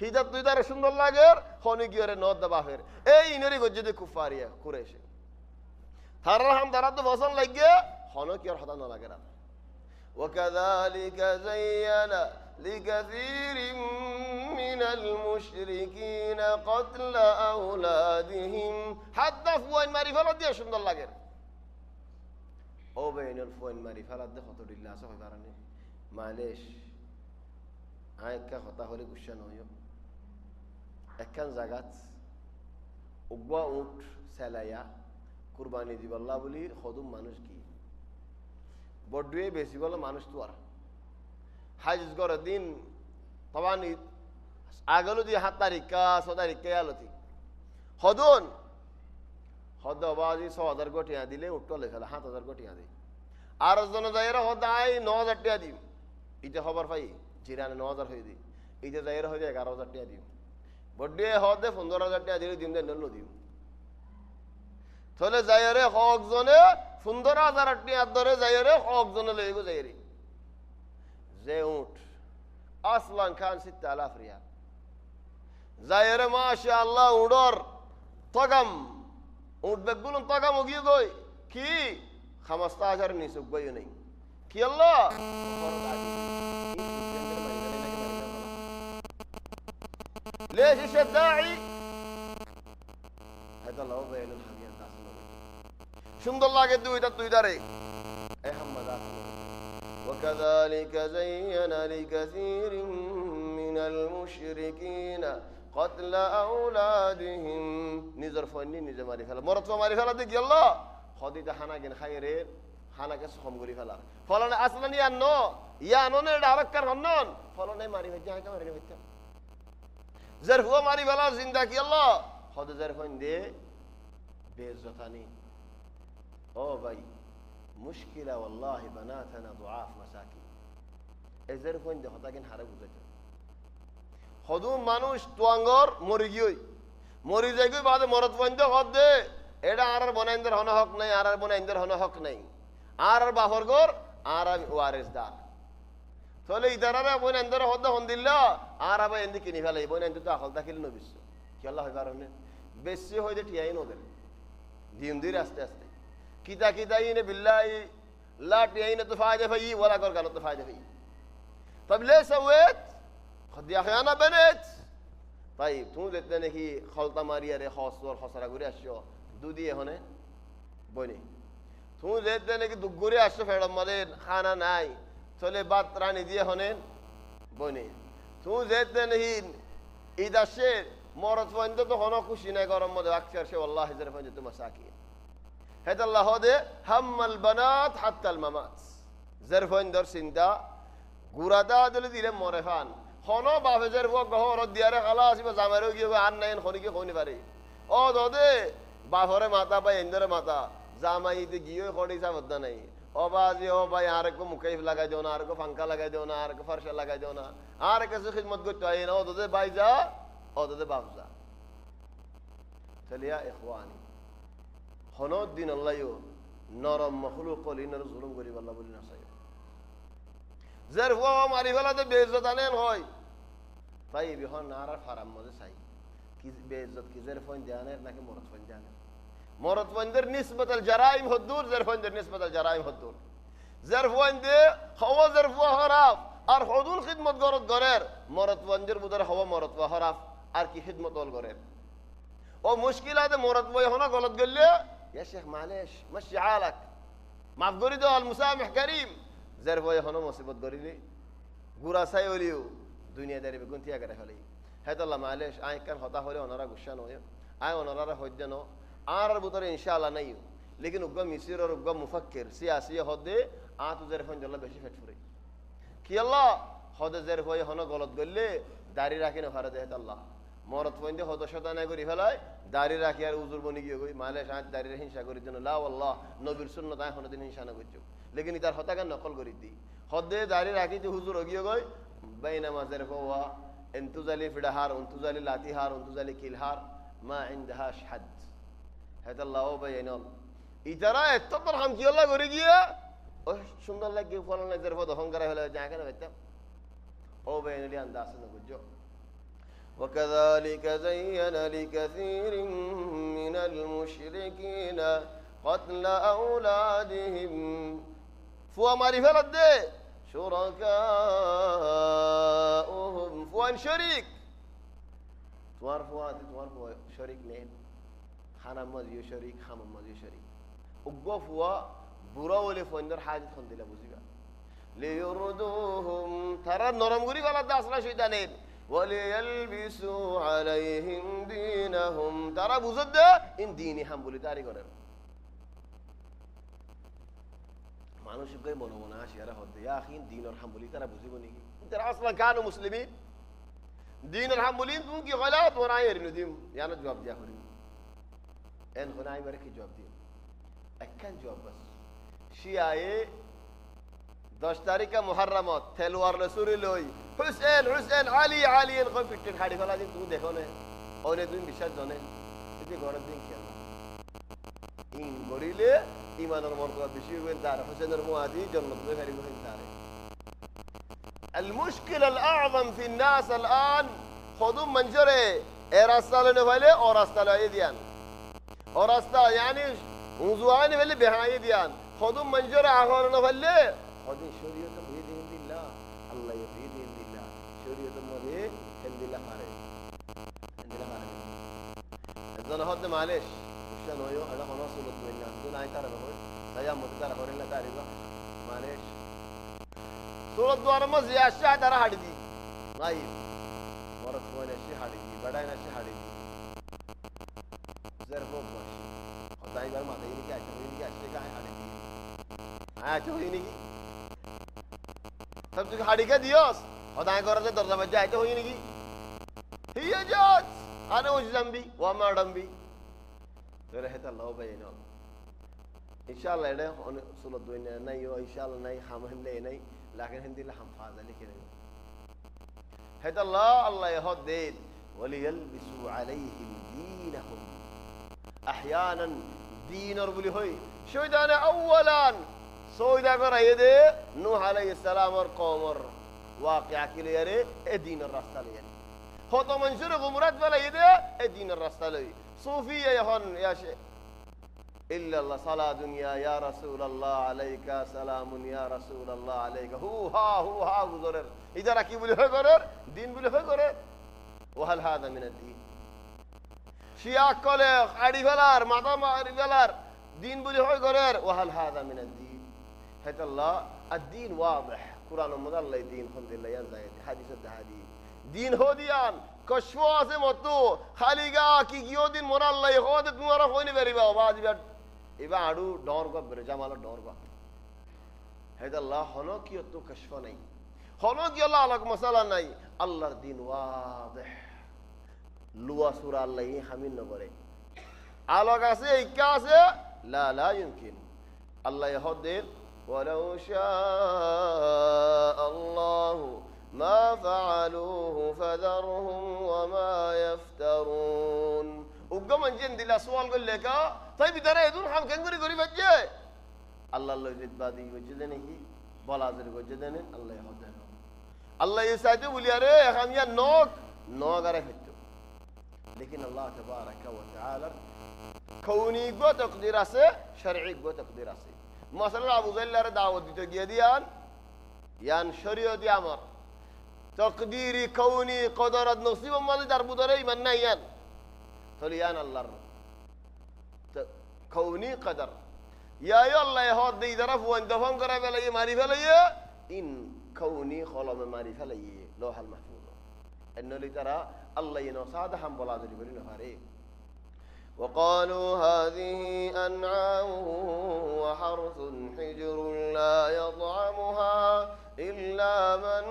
হিজাত তুই তার সুন্দর লাগে হনি গিয়ে নদ দাবাহের এই ইনরি গজ্জে দে কুফারিয়া কুরেশে তারা হাম তারা তো বসন লাগিয়ে হন কি আর হতা না লাগে না وكذلك زين لكثير من المشركين قتل أولادهم حتى فوين ماري فلاد দিয়ে সুন্দর লাগে ও বেইনুল ফোন মারি ফেলাদ দে কত দিল্লা আছে হয় কারণে মালেশ আয়কা কথা হলে গুসা নয় একখান জায়গাত উগবা উঠ সেলাইয়া কুরবানি দিবাল্লাহ বলি খদুম মানুষ কি বড্ডুয়ে বেশি বলে মানুষ তো আর হাজ গড় দিন তবানি আগলো দিয়ে 7 তারিখা 6 তারিখে আলোতি হদন হদ বাজি 6000 গটিয়া দিলে উঠটো লেখালে 7000 গটিয়া দেই আর জন যাইরা হদাই 9000 টাকা দিম ইতে খবর পাই জিরানে 9000 হই দি ইতে যাইরা হই 11000 টাকা দিম বড্ডুয়ে হদে 15000 টাকা দিলে দিম দেন নল দিম তাহলে যাইরে হক জনে 15000 টাকা ধরে যাইরে হক জনে লইগো যাইরি যে উঠ আসলান খান 6000 রিয়াল যাইরে মাশাআল্লাহ উড়র তগাম উঠ বেগুলন তগাম গিয়ে গই কি 55000 নিচুক গই নাই কি আল্লাহ ليش ايش الداعي هذا الله بين الحقيقه সুন্দর লাগে দুই দারে وكذلك زين لكثير من المشركين قتل اولادهم نظر فني نظر মারি ফেলা মরত মারি ফেলা দেখি আল্লাহ খদিতে হানা গেন খাইরে হানাকে সম করি ফেলা ফলনে আসলানি ইয়ানো নে ডাইরেক্টর হনন ফলনে মারি হইতে হাকা মারি হইতে জের হুয়া মারি ফেলা জিন্দা কি আল্লাহ খদ জের ফন দে বেইজ্জতানি ও ভাই মুশকিলা ওয়াল্লাহি বানাতানা দুআফ মাসাকিন এজের কোন দে হতাকেন হারে বুঝাইতে হদুম মানুষ তোয়াঙ্গর মরি যাই গই বাদে মরত বন্ধ হদ দে এটা আর বনাইন্দের হন হক নাই আর বনাইন্দের হন হক নাই আর বাফর গর আর ওয়ারিসদার তাহলে ইদারারে বনাইন্দের হদ হন দিল্লা আর আবার এন্দি কিনি ফেলাই বনাইন্দের তো আকল তাকিল নবিস কি আল্লাহ হয় কারণে বেশি হইতে ঠিয়াই নদের দিন দিন আস্তে আস্তে কিতা ইনে বিল্লাহি لا تيين تفاعل فيه ولا قرقان تفاعل فيه. طيب ليه سويت؟ خد يا أخي أنا بنيت. طيب تون لتني كي خلطة ماريا ري خاص دور خسارة غوري أشياء دودي هونه بني. تون لتني كي دغوري أشياء فعلا مالين خانة ناي. تولي بات راني دي هونه بني. تون لتني هي إذا شيء مرات فانده تو هنا كوشينه كارم مده أكثر شيء والله إذا فانده تو مساكين. هذا الله هذا هم البنات حتى الممات. زرفان در سندا غوردا دل ديره مرفان. خانه بافه زرفوا گهور دیاره خلاص بس زمره گیو آن نین خونی کی خونی باری. آه داده بافره ماتا با اندر ماتا زمایی دی گیو خونی سا ودنا نہیں. آه بازی آه با یار کو مکیف لگا دیونا، آر کو فنکا لگا دیونا، آر کو فرش لگا دیونا، آر کسی خدمت کو چاہیے نا. آه داده بایزا، آه داده بافزا. چلیا إخواني. هنود دين الله يو نرم مخلوق لين رسولهم قريب الله بولنا سير زرف وهم عريفة ده بيزتانين هاي طيب يهون نعرف حرام ماذا ساي كي بيزت كي زرفون ديانير ناكي مرتفون ديانير مرتفون در نسبة الجرائم هدور زرفون در نسبة الجرائم هدور زرفون ده هو زرفوا خراف ار حدود خدمت قرد قرر مرتفون در بدر هو مرتفوا خراف ار كي خدمت أول قرر ومشكلة مرتفوا هنا غلط قال لي يا شيخ معلش مشي حالك ما بقولي ده المسامح كريم زرفوا يا خنوم مصيبة قولي لي قرا سايوليو دنيا داري بيكون تيا كده خليه هذا الله معلش أي كان خطأ هولي ونرى قشانو يا أي ونرى هودينو أنا ربطر إن شاء الله نيو لكن ربما يصير ربما مفكر سياسي هودي তুজের ফোন জল্লা বেশি ফেট ফুরে কি আল্লাহ হদে জের হয়ে হন গলত গললে দাড়ি রাখি না ফারে দেহে আল্লাহ মরত ফোন দিয়ে হদ শতানায় করি ফেলায় দাড়ি রাখি আর উজুর বনি গিয়ে গই মালে সাঁত দাড়ির হিংসা করি জন্য লা আল্লাহ নবীর সুন্নত আয় হনদিন হিংসা না করছো লেকিন তার হতাকে নকল করি দি হদে দাড়ি রাখি যে হুজুর গিয়ে গই বাইনামাজের ফোয়া এন্তুজালি ফিডাহার উন্তুজালি লাতিহার উন্তুজালি কিলহার মা ইনদাহা শাদ হেতাল্লাহ ও বাইনল ইতারা এত তোর হাম কি আল্লাহ করে গিয়া ও সুন্দর লাগে ফলন এর ফদ অহংকার হলে যা কেন বাইতাম ও বাইনলি আন্দাজ না বুঝছো وكذلك زين لكثير من المشركين قتل أولادهم فوا معرفة لدي شركاؤهم فوان شريك توار فوا شريك نين حرام مزيو شريك حمام مزيو شريك وقوا فوا برا ولي فوندر حاجة خندلا بوزيبا ليردوهم ترى نرم غري ولا داسنا شيطانين وليلبسوا عليهم دينهم ترى بوزد إن ديني هم بولي تاري করেন মানুষ কই মনে মনে আসে এরা হদ্দে ইয়া আখিন দিন আর হাম বলি তারা বুঝিব নাকি তারা আসলে কানো মুসলিমিন দিন আর হাম বলি তুমি কি গলত ওরা এর নদিম ইয়ানা জবাব দিয়া করি এন খনাই বারে কি জবাব দিও একখান জবাব বাস শিয়ায়ে 10 তারিখে মুহররমত তেলওয়ার রসুল লই হুসেন আলী এর কই পিটের খাড়ি ফেলা দিন তুমি দেখো না ওরে তুমি বিশ্বাস জানে এতে গরম দিন কি আল্লাহ ইন গরিলে ইমানের মর্তবা বেশি হবেন তার হুসেনের মুআদি জান্নাত এ গাড়ি হবেন তার المشكلة الأعظم في الناس الآن خذوا منجرة إرسال نفعله أو رسال يديان أو رسال يعني وزوان نفعله بهاي يديان خذوا منجرة آخر نفعله خذوا شريعة بيدين الله الله يبيدين الله شريعة مري هند الله ماره هند الله ماره إذن هذا معلش مشان هيو أنا خلاص وصلت من الناس دون عين ترى بقول سيا متكرر هورين لا تعرفه معلش सूरत द्वार में ज़ियाशा दरा हट दी नहीं औरत को ने से हट दी बड़ा ने से हट दी जर वो बस खुदाई बार माता ये क्या अच्छे का है हट दी आया तो ही नहीं सब जगह हट के दियोस खुदाई कर से दर्जा बज जाए तो ही नहीं ही जात अरे वो जंबी वो मैडम भी तो रहता अल्लाह बैनो इंशाल्लाह ये सूरत दुनिया नहीं हो इंशाल्लाह नहीं हम ले नहीं لكن هندي لهم فاضل كده هذا الله يهدد وليلبسوا عليهم دينهم احيانا دين ربلي هوي شو ده اولا سويدا غريده نوح عليه السلام اور قوم واقع كده يري دين الرسول يعني هو تو منشور غمرات ولا يده دين الرسول صوفيه يهون يا شيخ إلا الله صلاة دنيا يا رسول الله عليك سلام يا رسول الله عليك هو ها غزرر إذا ركيب له غرر دين بله غرر وهل هذا من الدين شيعة كله عري فلار ماذا عري فلار دين بله غرر وهل هذا من الدين هذا الله الدين واضح قرآن مدل الله دين خند الله ينزايد حديث الحديث دين هو ديان كشوا سے متو خالقا کی کیو دین مر اللہ خود تمہارا ہونے بریبا باز بیٹ ایبا اڑو ڈور کو برجا مالا ڈور کو ہے اللہ ہنو کیو تو کشف نہیں ہنو کی اللہ الگ مسئلہ نہیں اللہ دین واضح لوا سورہ اللہ ہمیں نہ کرے الگ سے کیا سے لا يمكن اللہ یہودین ولو شاء الله ما فعلوه فذرهم وما يفترون وقمن جند الله سؤال قال لك طيب ترى يدون هم كان غري بجه الله يجد بادي وجدنه بلازر وجدنه الله يهدنا الله يساعده بولي اره هم يا نوك اره فتو لكن الله تبارك وتعالى كوني قو تقدير اسه شرعي قو تقدير اسه مثلا ابو ذر له دعوت ديتو گيديان يان شريعه دي امر تقديري كوني قدرت نصيب مال دربو داري من نيان تليان الله كوني قدر يا الله يهود دي درف وان دفن كره بلا معرفه ليه ان كوني خلم معرفه ليه لوح المحفوظ انه اللي ترى الله ينصاد هم بلادري بلي نفاري وقالوا هذه انعام وحرث حجر لا يطعمها إلا من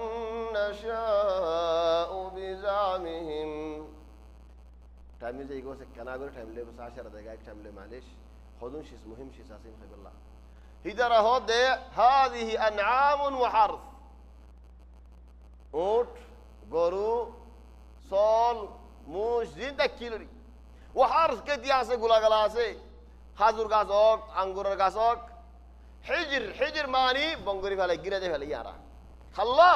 نشاء بزعمهم. টাইমে যে এগোছে কেনা করে টাইম লে বস আশার দেগা এক টাইম লে মালিশ خذون شيء مهم شيء اساسي خيب الله هيدرا هود هذه انعام وحرث اوت গরু সল মুজ জিন্দা কিলরি وحرث কেতি আছে গোলাগালা আছে খাজুর গাছ হোক আঙ্গুরের গাছ হোক হিজর মানি বঙ্গরি ফেলে গিরে দে ফেলে ইয়ারা খাল্লা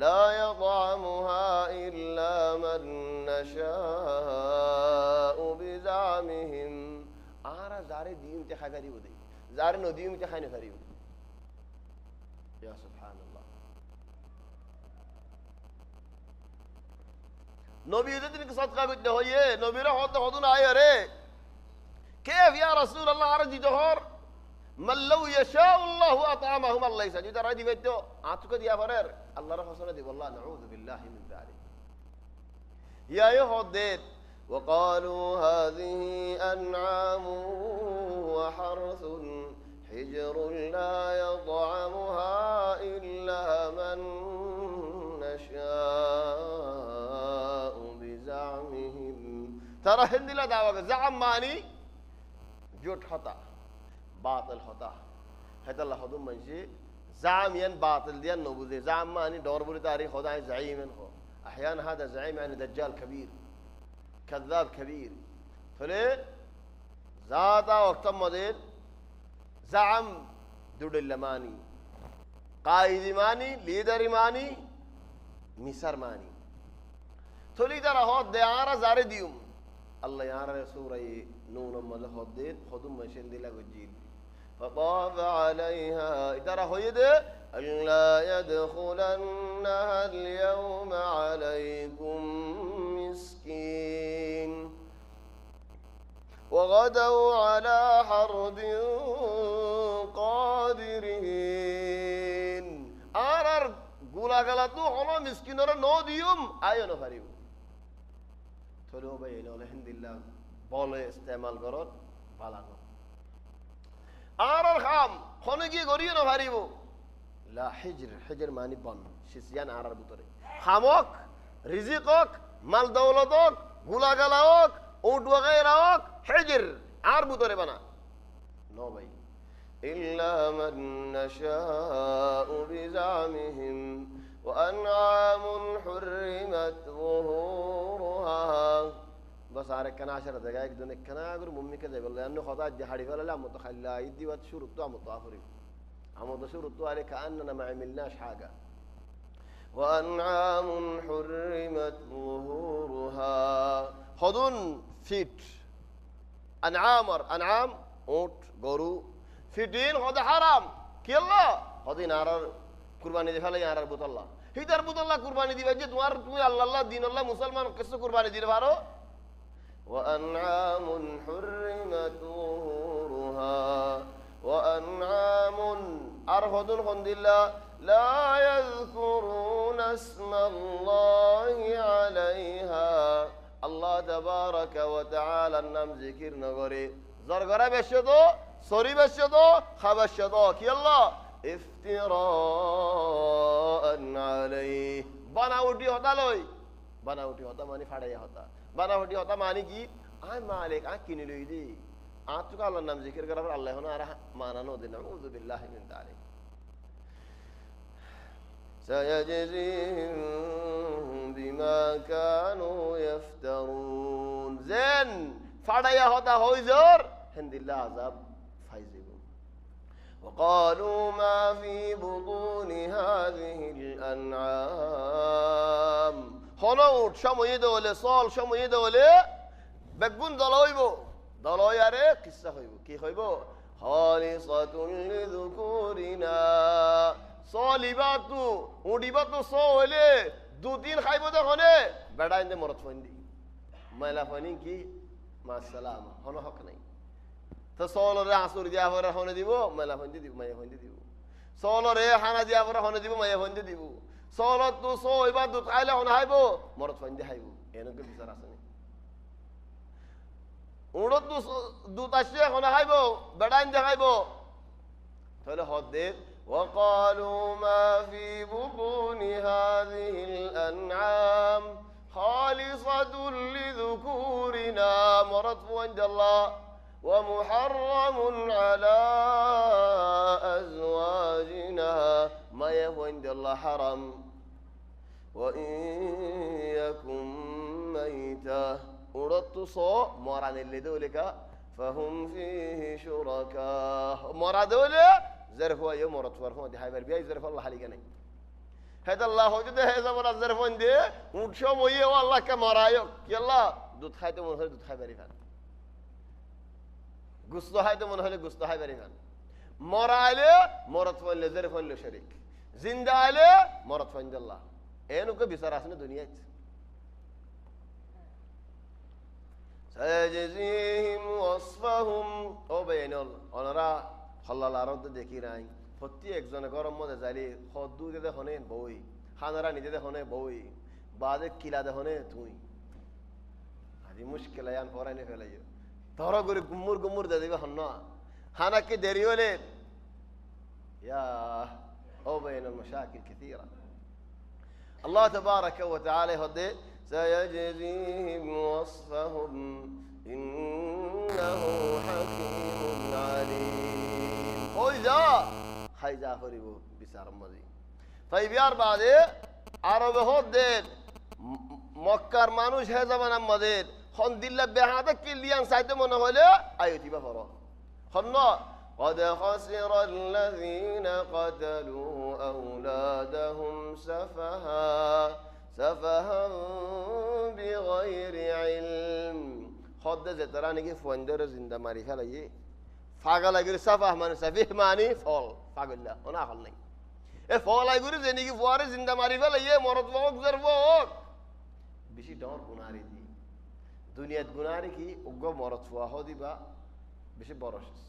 لا يطعمها إلا من نشاء بزعمهم আরা যারে দিন তে খাই পারিব দে যারে নদী তে খাই না পারিব ইয়া সুবহানাল্লাহ নবী যদি সদকা করতে হইয়ে নবীরা হতে হদুন আয় রে كيف يا رسول الله আরজি জহর من لو يشاء الله اطعمهم الله يسجد যদি রাদি বেতো আতুকে দিয়া পারের আল্লাহর হোসনা দিব আল্লাহ নাউযু বিল্লাহি মিন যালিক ইয়া ইহুদ وقالوا هذه أنعام وحرث حجر لا يطعمها إلا من نشاء بزعمهم ترى هندلا دعوة زعم ماني جوت خطأ باطل خطأ هذا الله خدوم منشي زعم ين باطل ديان نبوذي زعم ماني دور بولي تاريخ خدا زعيم هو أحيانا هذا زعيم يعني دجال كبير كذاب كبير فليه زادا وقت مدير زعم دودل ماني قائد ماني ليدر ماني مصر ماني تولي ترى هود ديارة زاري ديوم الله يارى سورة نون مال هود دين خدوم مشين دي لغجيل فطاف عليها ترى هيد ألا يدخلنها اليوم عليكم مسكين وغدوا على حرد قادرين آرر قولا غلطو خلو مسكين ورا نو ديوم آيو نفريو تولو بيين الحمد لله بولي استعمال قرار بالاغو آرر خام خونگي غريو نفريو لا حجر ماني بان شسيان آرر بطري خاموك رزقك মাল দৌলত হোক গুলাগালা হোক উট ওয়াগাইরা হোক হিজর আর বুতরে বানা নো ভাই ইল্লা মান নাশাউ বিজামিহিম ওয়া আনআমুন হুররিমাত যুহুরুহা বাস আর কেনা আশার জায়গা একজন কেনা আগুর মুম্মি কে যাবে বললেন খোদা হাড়ি ফেলালে আমো তো খাইলা ইদিবাত শুরু তো আমো তো আফরি আমো তো শুরু তো আলে কান্না মা আমিলনাশ হাগা وأنعام حرمت ظهورها خذون فيت أنعام أوت غرو فيتين خذ حرام كي الله خذين عرر قرباني دي فلا يعرر بوت الله هيدر بوت الله قرباني دي بجد توار توي الله دين الله مسلمان كسو قرباني دي فارو وأنعام حرمت ظهورها وأنعام أرخذون خند الله لا يذكرون اسم الله عليها الله تبارك وتعالى النام ذكر نغري زرغرا بشدو سوري بشدو خبشدو كي الله افتراء عليه बनावटी होता लोई बनावटी होता मानी फाड़ाया होता बनावटी होता मानी की आय मालिक आ किनी लई दी आ तो का अल्लाह नाम जिक्र करा पर अल्लाह ने आरा माना नो दे नऊज़ु बिल्लाहि मिन जालिक سيجزيهم بما كانوا يفترون زين فڑایا ہوتا ہوئی زور ہند اللہ عذاب فائزبون وقالوا ما في بطون هذه الأنعام خنوت شمو يدولي صال شمو يدولي بقبون دلويبو دلوي ياري قصة خويبو كي خويبو خالصة لذكورنا صالباتو উডিবাতো সো হলে দুদিন খাইবো দেখনে বেড়া ইন্দে মরত ফন্দি মাইলা ফনি কি মাসালাম হন হক নাই তো সোলরে আসুর দিয়া হরে হনে দিব মাইলা ফন্দি দিব মাইয়া ফন্দি দিব সোলরে হানা দিয়া হরে হনে দিব মাইয়া ফন্দি দিব সোলত তো সো ইবা দুত খাইলে হন হাইবো মরত ফন্দি হাইবো এনকে বিচার আছে নি উড়ত তো দুত আসে হন হাইবো বেড়া ইন্দে খাইবো তাহলে হদ্দের وقالوا ما في بطون هذه الأنعام خالصة لذكورنا مرض عند الله ومحرم على أزواجنا ما يهو عند الله حرام وإن يكن ميتا أردت صو مران اللي دولك فهم فيه شركاء مراد دولة زرف هو يوم مرض فرفون دي حيبر بيا زرف الله عليك أنا هذا الله وجد هذا مرض زرفون دي وشو مويه والله كمرايو يلا دوت خايته من هذا دوت خايبر يفعل قصة خايته من هذا قصة خايبر يفعل مرالة مرض فون لزرفون له شريك زندة عليه مرض فون عند الله إنه كبيسراسنا دنيا سيجزيهم وصفهم أو بين الله أنا را خلا الأرض ذكيراي فتي إكزون كارم مود زالي خدو ده هنين بوي خانرا نيجي ده هنين بوي بعد كيلا ده هنين توي هذه مشكلة يعني فورا نفعله ترى غوري غمور ده ديبه هنا هانا كدريولة يا أو بين المشاكل كثيرة الله تبارك وتعالى هدي سيجزيهم وصفهم إنه حكيم عليم وإذا خيزا فريبو بسار مزي طيب يار بعده عرب هدي مكر مانوش هذا زمان مدد خن دل بهذا كليان سايته من هلا أيوتي بفرا خنا قد خسر الذين قتلوا أولادهم سفها بغير علم خد زتراني كيف وندر زنده معرفة ليه فاقل أقول سفه من سفيه ماني فول فاقل لا أنا أخلني فول أقول زني كيف وارد زنده معرفة ليه مرض فوق زرفوق بيشي دور بناري دي دنيا بناري كي أوجو مرض فواه دي با بيشي بارشس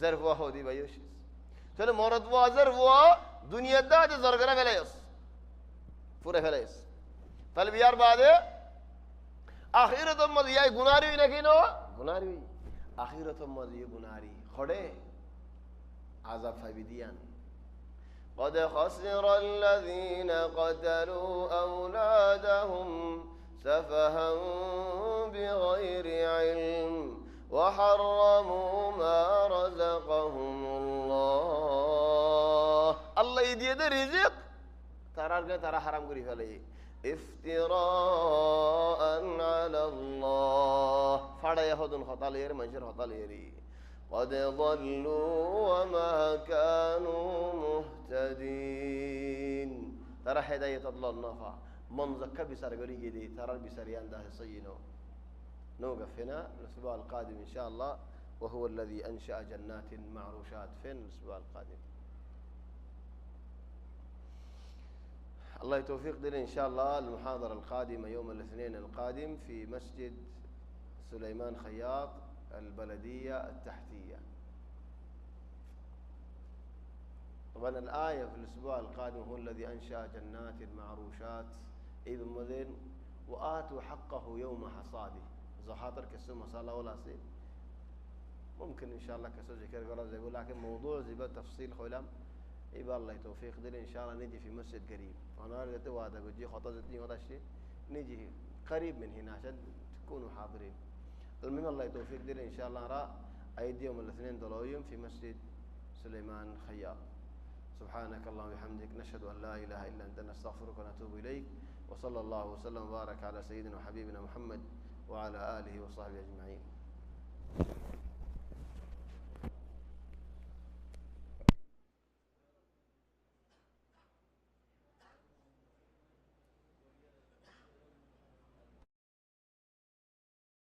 زرفواه دي بايوشس تاني مرض فواه زرفواه دنيا ده زرقنا فلايس فورة فلايس طالب يار بعده آخرة مديا غناري نكينو غناري آخرة مديا غناري خده عذاب فبيديان قد خسر الذين قتلوا أولادهم سفها بغير علم وحرموا ما رزقهم الله الله يدي رزق ترى حرام قري فليه افتراء على الله فدا يهودن خطالير منشر خطاليري قد ضلوا وما كانوا مهتدين ترى هداية الله النافع من زكى بسر قري جدي ترى بسريان ده صينو نوقف هنا الأسبوع القادم إن شاء الله وهو الذي أنشأ جنات معروشات فين الأسبوع القادم الله يتوفيق لنا إن شاء الله المحاضرة القادمة يوم الاثنين القادم في مسجد سليمان خياط البلدية التحتية طبعا الآية في الأسبوع القادم هو الذي أنشأ جنات معروشات إذ مذن وآتوا حقه يوم حصاده زحاتر كسو مسألة ولا سيد ممكن إن شاء الله كسو ذكر قرار زي لكن موضوع زي تفصيل خلام يبقى الله توفيق دل إن شاء الله نجي في مسجد قريب أنا قلت وهذا بجي خطأ زتني هذا الشيء نجي قريب من هنا عشان تكونوا حاضرين المهم الله توفيق دل إن شاء الله نرى أيدي يوم الاثنين دلويم في مسجد سليمان خياط سبحانك اللهم وبحمدك نشهد أن لا إله إلا أنت نستغفرك ونتوب إليك وصلى الله وسلم وبارك على سيدنا وحبيبنا محمد وعلى آله وصحبه أجمعين